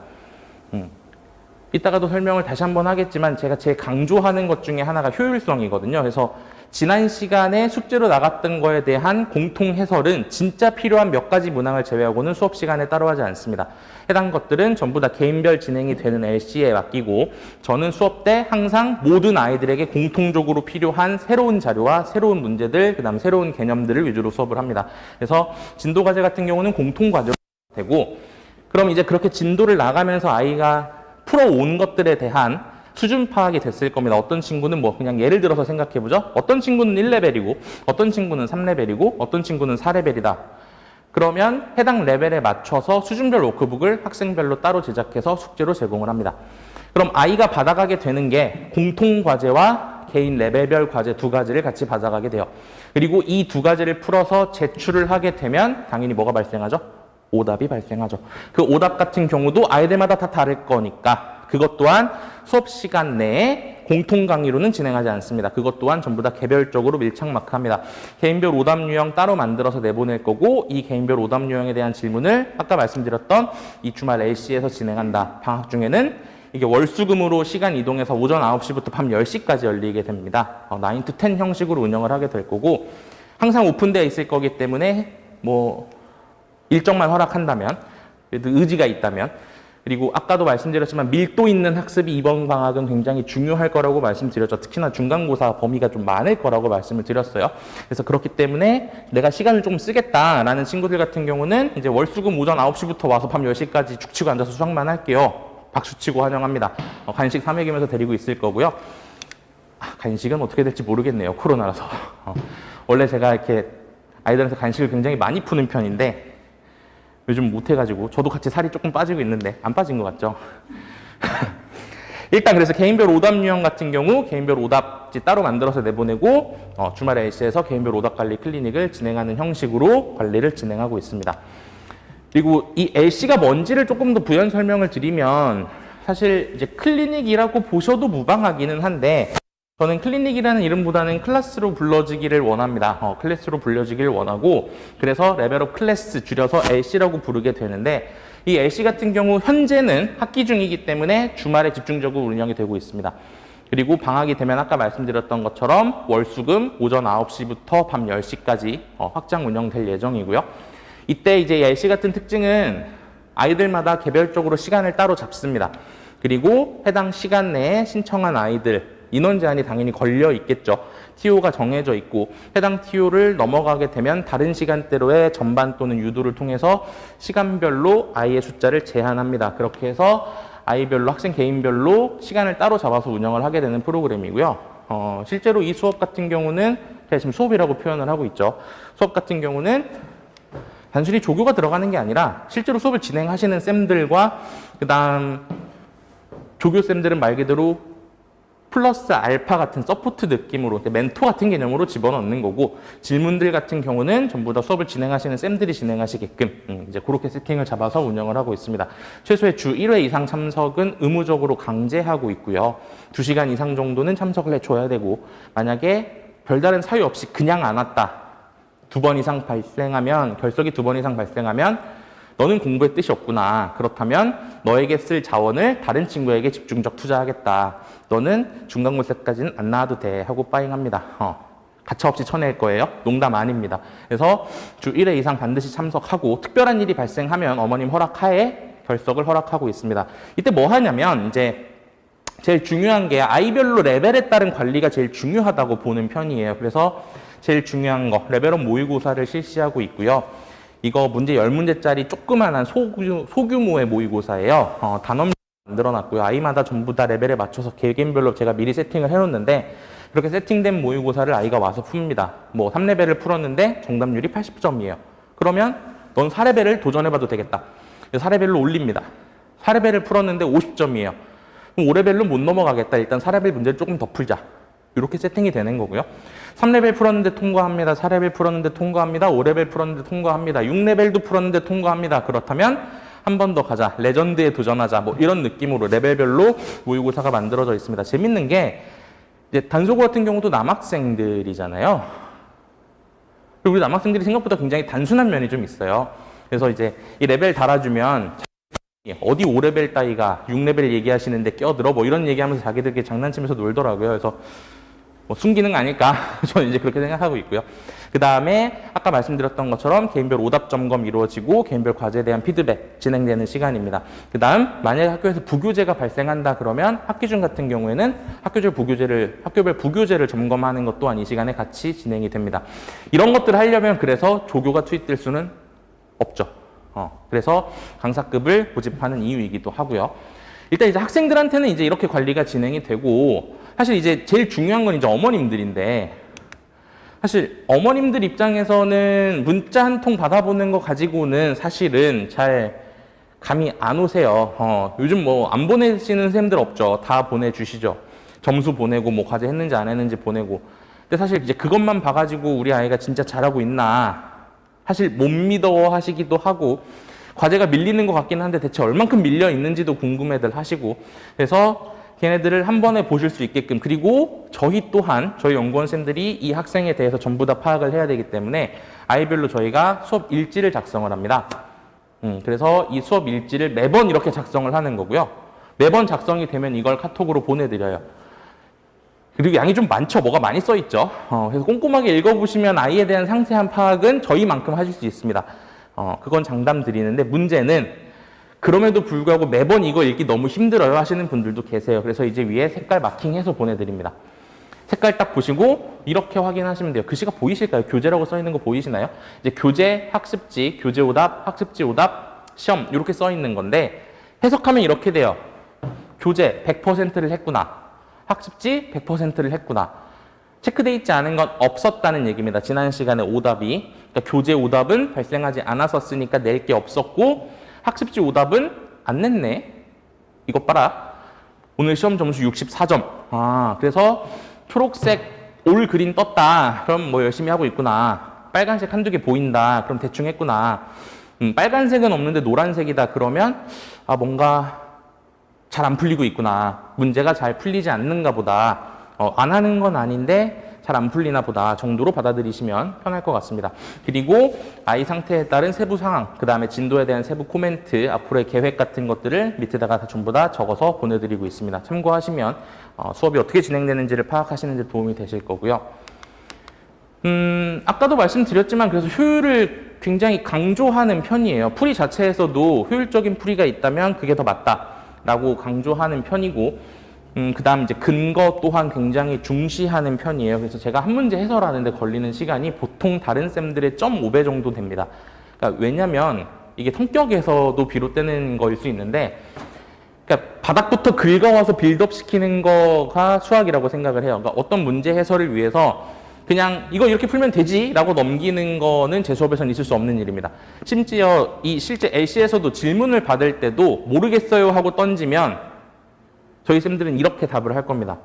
이따가도 설명을 다시 한번 하겠지만 제가 제일 강조하는 것 중에 하나가 효율성이거든요. 그래서 지난 시간에 숙제로 나갔던 거에 대한 공통 해설은 진짜 필요한 몇 가지 문항을 제외하고는 수업 시간에 따로 하지 않습니다. 해당 것들은 전부 다 개인별 진행이 되는 LC에 맡기고 저는 수업 때 항상 모든 아이들에게 공통적으로 필요한 새로운 자료와 새로운 문제들, 그 다음 새로운 개념들을 위주로 수업을 합니다. 그래서 진도 과제 같은 경우는 공통 과제로 되고, 그럼 이제 그렇게 진도를 나가면서 아이가 풀어온 것들에 대한 수준 파악이 됐을 겁니다. 어떤 친구는 그냥 예를 들어서 생각해보죠. 어떤 친구는 1레벨이고 어떤 친구는 3레벨이고 어떤 친구는 4레벨이다. 그러면 해당 레벨에 맞춰서 수준별 워크북을 학생별로 따로 제작해서 숙제로 제공을 합니다. 그럼 아이가 받아가게 되는 게 공통과제와 개인 레벨별 과제 2가지를 같이 받아가게 돼요. 그리고 이 2가지를 풀어서 제출을 하게 되면 당연히 뭐가 발생하죠? 오답이 발생하죠. 그 오답 같은 경우도 아이들마다 다 다를 거니까 그것 또한 수업 시간 내에 공통 강의로는 진행하지 않습니다. 그것 또한 전부 다 개별적으로 밀착 마크합니다. 개인별 오답 유형 따로 만들어서 내보낼 거고 이 개인별 오답 유형에 대한 질문을 아까 말씀드렸던 이 주말 LC에서 진행한다. 방학 중에는 이게 월수금으로 시간 이동해서 오전 9시부터 밤 10시까지 열리게 됩니다. 9 to 10 형식으로 운영을 하게 될 거고 항상 오픈되어 있을 거기 때문에 뭐 일정만 허락한다면 그래도 의지가 있다면 그리고 아까도 말씀드렸지만 밀도 있는 학습이 이번 방학은 굉장히 중요할 거라고 말씀드렸죠. 특히나 중간고사 범위가 좀 많을 거라고 말씀을 드렸어요. 그래서 그렇기 때문에 내가 시간을 좀 쓰겠다라는 친구들 같은 경우는 이제 월수금 오전 9시부터 와서 밤 10시까지 죽치고 앉아서 수학만 할게요. 박수 치고 환영합니다. 간식 3먹이면서 데리고 있을 거고요. 간식은 어떻게 될지 모르겠네요. 코로나라서. 원래 제가 이렇게 아이들한테 간식을 굉장히 많이 푸는 편인데 요즘 못해가지고 저도 같이 살이 조금 빠지고 있는데 안 빠진 것 같죠? 일단 그래서 개인별 오답 유형 같은 경우 개인별 오답지 따로 만들어서 내보내고 주말 LC에서 개인별 오답 관리 클리닉을 진행하는 형식으로 관리를 진행하고 있습니다. 그리고 이 LC가 뭔지를 조금 더 부연 설명을 드리면 사실 이제 클리닉이라고 보셔도 무방하기는 한데 저는 클리닉이라는 이름보다는 클래스로 불러지기를 원합니다. 클래스로 불려지기를 원하고 그래서 레벨업 클래스 줄여서 LC라고 부르게 되는데 이 LC 같은 경우 현재는 학기 중이기 때문에 주말에 집중적으로 운영이 되고 있습니다. 그리고 방학이 되면 아까 말씀드렸던 것처럼 월수금 오전 9시부터 밤 10시까지 확장 운영될 예정이고요. 이때 이제 LC 같은 특징은 아이들마다 개별적으로 시간을 따로 잡습니다. 그리고 해당 시간 내에 신청한 아이들 인원 제한이 당연히 걸려 있겠죠. TO가 정해져 있고 해당 TO를 넘어가게 되면 다른 시간대로의 전반 또는 유도를 통해서 시간별로 아이의 숫자를 제한합니다. 그렇게 해서 아이별로 학생 개인별로 시간을 따로 잡아서 운영을 하게 되는 프로그램이고요. 실제로 이 수업 같은 경우는 제가 지금 수업이라고 표현을 하고 있죠. 수업 같은 경우는 단순히 조교가 들어가는 게 아니라 실제로 수업을 진행하시는 쌤들과 그다음 조교 쌤들은 말 그대로 플러스 알파 같은 서포트 느낌으로 멘토 같은 개념으로 집어넣는 거고 질문들 같은 경우는 전부 다 수업을 진행하시는 쌤들이 진행하시게끔 이제 그렇게 세팅을 잡아서 운영을 하고 있습니다. 최소의 주 1회 이상 참석은 의무적으로 강제하고 있고요. 2시간 이상 정도는 참석을 해줘야 되고 만약에 별다른 사유 없이 그냥 안 왔다. 2번 이상 발생하면 결석이 2번 이상 발생하면 너는 공부에 뜻이 없구나. 그렇다면 너에게 쓸 자원을 다른 친구에게 집중적 투자하겠다. 너는 중간고사까지는 안 나와도 돼 하고 빠잉합니다. 가차없이 쳐낼 거예요. 농담 아닙니다. 그래서 주 1회 이상 반드시 참석하고 특별한 일이 발생하면 어머님 허락하에 결석을 허락하고 있습니다. 이때 뭐 하냐면 이제 제일 중요한 게 아이별로 레벨에 따른 관리가 제일 중요하다고 보는 편이에요. 그래서 제일 중요한 거 레벨업 모의고사를 실시하고 있고요. 이거 문제 10문제짜리 조그만한 소규모의 모의고사예요. 단원 만들어놨고요. 아이마다 전부 다 레벨에 맞춰서 개개인별로 제가 미리 세팅을 해놓는데 그렇게 세팅된 모의고사를 아이가 와서 풉니다. 뭐 3레벨을 풀었는데 정답률이 80점이에요. 그러면 넌 4레벨을 도전해봐도 되겠다. 4레벨로 올립니다. 4레벨을 풀었는데 50점이에요. 그럼 5레벨로 못 넘어가겠다. 일단 4레벨 문제를 조금 더 풀자. 이렇게 세팅이 되는 거고요. 3레벨 풀었는데 통과합니다. 4레벨 풀었는데 통과합니다. 5레벨 풀었는데 통과합니다. 6레벨도 풀었는데 통과합니다. 그렇다면 한 번 더 가자. 레전드에 도전하자. 뭐 이런 느낌으로 레벨별로 모의고사가 만들어져 있습니다. 재밌는 게 이제 단소고 같은 경우도 남학생들이잖아요. 그리고 우리 남학생들이 생각보다 굉장히 단순한 면이 좀 있어요. 그래서 이제 이 레벨 달아주면 어디 5레벨 따위가 6레벨 얘기하시는데 껴들어 뭐 이런 얘기하면서 자기들끼리 장난치면서 놀더라고요. 그래서 뭐 순기능 아닐까 저는 이제 그렇게 생각하고 있고요. 그 다음에 아까 말씀드렸던 것처럼 개인별 오답 점검 이루어지고 개인별 과제에 대한 피드백 진행되는 시간입니다. 그 다음 만약에 학교에서 부교재가 발생한다 그러면 학기 중 같은 경우에는 학교별 부교재를 점검하는 것 또한 이 시간에 같이 진행이 됩니다. 이런 것들을 하려면 그래서 조교가 투입될 수는 없죠. 그래서 강사급을 모집하는 이유이기도 하고요. 일단 이제 학생들한테는 이제 이렇게 관리가 진행이 되고 사실 이제 제일 중요한 건 이제 어머님들인데 사실 어머님들 입장에서는 문자 한 통 받아보는 거 가지고는 사실은 잘 감이 안 오세요. 요즘 뭐 안 보내시는 선생님들 없죠. 다 보내주시죠. 점수 보내고 뭐 과제 했는지 안 했는지 보내고. 근데 사실 이제 그것만 봐가지고 우리 아이가 진짜 잘하고 있나 사실 못 믿어 하시기도 하고 과제가 밀리는 것 같긴 한데 대체 얼만큼 밀려 있는지도 궁금해들 하시고, 그래서 걔네들을 한 번에 보실 수 있게끔, 그리고 저희 또한 저희 연구원생들이 이 학생에 대해서 전부 다 파악을 해야 되기 때문에 아이별로 저희가 수업 일지를 작성을 합니다. 그래서 이 수업 일지를 매번 이렇게 작성을 하는 거고요. 매번 작성이 되면 이걸 카톡으로 보내드려요. 그리고 양이 좀 많죠. 뭐가 많이 써 있죠. 그래서 꼼꼼하게 읽어보시면 아이에 대한 상세한 파악은 저희만큼 하실 수 있습니다. 그건 장담 드리는데, 문제는 그럼에도 불구하고 매번 이거 읽기 너무 힘들어요 하시는 분들도 계세요. 그래서 이제 위에 색깔 마킹해서 보내드립니다. 색깔 딱 보시고 이렇게 확인하시면 돼요. 글씨가 보이실까요? 교재라고 써 있는 거 보이시나요? 이제 교재, 학습지, 교재 오답, 학습지 오답, 시험 이렇게 써 있는 건데, 해석하면 이렇게 돼요. 교재 100%를 했구나. 학습지 100%를 했구나. 체크되어 있지 않은 건 없었다는 얘기입니다. 지난 시간에 오답이. 그러니까 교재 오답은 발생하지 않았었으니까 낼 게 없었고, 학습지 오답은 안 냈네. 이것 봐라. 오늘 시험 점수 64점. 그래서 초록색 올 그린 떴다. 그럼 뭐 열심히 하고 있구나. 빨간색 한두 개 보인다. 그럼 대충 했구나. 빨간색은 없는데 노란색이다. 그러면 뭔가 잘 안 풀리고 있구나. 문제가 잘 풀리지 않는가 보다. 안 하는 건 아닌데 잘 안 풀리나 보다 정도로 받아들이시면 편할 것 같습니다. 그리고 아이 상태에 따른 세부 상황, 그 다음에 진도에 대한 세부 코멘트, 앞으로의 계획 같은 것들을 밑에다가 전부 다 적어서 보내드리고 있습니다. 참고하시면 수업이 어떻게 진행되는지를 파악하시는 데 도움이 되실 거고요. 아까도 말씀드렸지만 그래서 효율을 굉장히 강조하는 편이에요. 풀이 자체에서도 효율적인 풀이가 있다면 그게 더 맞다라고 강조하는 편이고, 그 다음 이제 근거 또한 굉장히 중시하는 편이에요. 그래서 제가 한 문제 해설하는데 걸리는 시간이 보통 다른 쌤들의 0.5배 정도 됩니다. 그러니까 왜냐면 이게 성격에서도 비롯되는 거일 수 있는데, 그러니까 바닥부터 긁어와서 빌드업 시키는 거가 수학이라고 생각을 해요. 그러니까 어떤 문제 해설을 위해서 그냥 이거 이렇게 풀면 되지 라고 넘기는 거는 제 수업에서는 있을 수 없는 일입니다. 심지어 이 실제 LC에서도 질문을 받을 때도 모르겠어요 하고 던지면 저희 쌤들은 이렇게 답을 할 겁니다.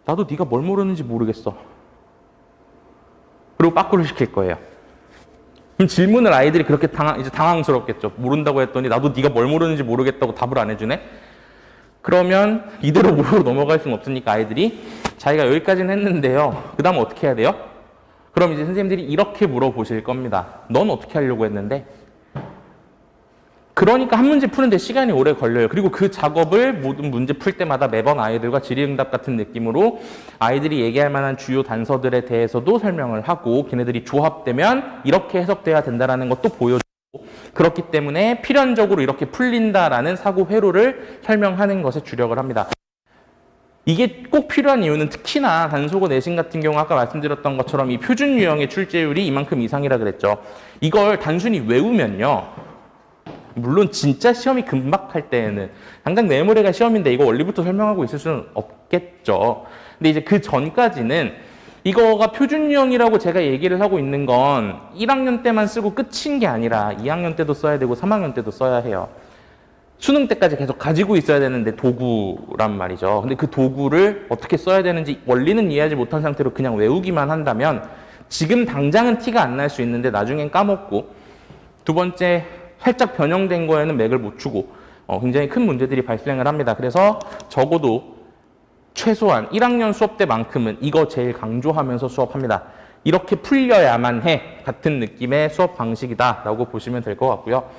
나도 네가 뭘 모르는지 모르겠어. 그리고 빠꾸를 시킬 거예요. 그럼 질문을 아이들이 그렇게 이제 당황스럽겠죠. 모른다고 했더니 나도 네가 뭘 모르는지 모르겠다고 답을 안 해주네. 그러면 이대로 모르고 넘어갈 수는 없으니까 아이들이 자기가 여기까지는 했는데요. 그 다음 어떻게 해야 돼요? 그럼 이제 선생님들이 이렇게 물어보실 겁니다. 넌 어떻게 하려고 했는데? 그러니까 한 문제 푸는데 시간이 오래 걸려요. 그리고 그 작업을 모든 문제 풀 때마다 매번 아이들과 질의응답 같은 느낌으로 아이들이 얘기할 만한 주요 단서들에 대해서도 설명을 하고, 걔네들이 조합되면 이렇게 해석돼야 된다는 것도 보여주고, 그렇기 때문에 필연적으로 이렇게 풀린다라는 사고 회로를 설명하는 것에 주력을 합니다. 이게 꼭 필요한 이유는 특히나 단속어 내신 같은 경우 아까 말씀드렸던 것처럼 이 표준 유형의 출제율이 이만큼 이상이라 그랬죠. 이걸 단순히 외우면요, 물론 진짜 시험이 금박할 때에는 당장 내일 모레가 시험인데 이거 원리부터 설명하고 있을 수는 없겠죠. 근데 이제 그 전까지는 이거가 표준 유형이라고 제가 얘기를 하고 있는 건 1학년 때만 쓰고 끝인 게 아니라 2학년 때도 써야 되고 3학년 때도 써야 해요. 수능 때까지 계속 가지고 있어야 되는데 도구란 말이죠. 근데 그 도구를 어떻게 써야 되는지 원리는 이해하지 못한 상태로 그냥 외우기만 한다면 지금 당장은 티가 안 날 수 있는데 나중엔 까먹고, 두 번째 살짝 변형된 거에는 맥을 못 주고 굉장히 큰 문제들이 발생을 합니다. 그래서 적어도 최소한 1학년 수업 때만큼은 이거 제일 강조하면서 수업합니다. 이렇게 풀려야만 해 같은 느낌의 수업 방식이다라고 보시면 될 것 같고요.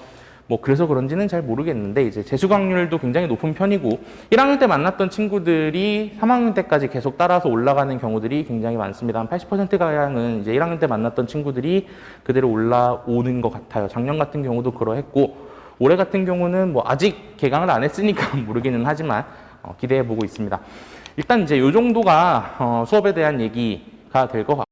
뭐 그래서 그런지는 잘 모르겠는데 이제 재수강률도 굉장히 높은 편이고 1학년 때 만났던 친구들이 3학년 때까지 계속 따라서 올라가는 경우들이 굉장히 많습니다. 한 80%가량은 이제 1학년 때 만났던 친구들이 그대로 올라오는 것 같아요. 작년 같은 경우도 그러했고 올해 같은 경우는 뭐 아직 개강을 안 했으니까 모르기는 하지만 기대해 보고 있습니다. 일단 이제 이 정도가 수업에 대한 얘기가 될 것 같고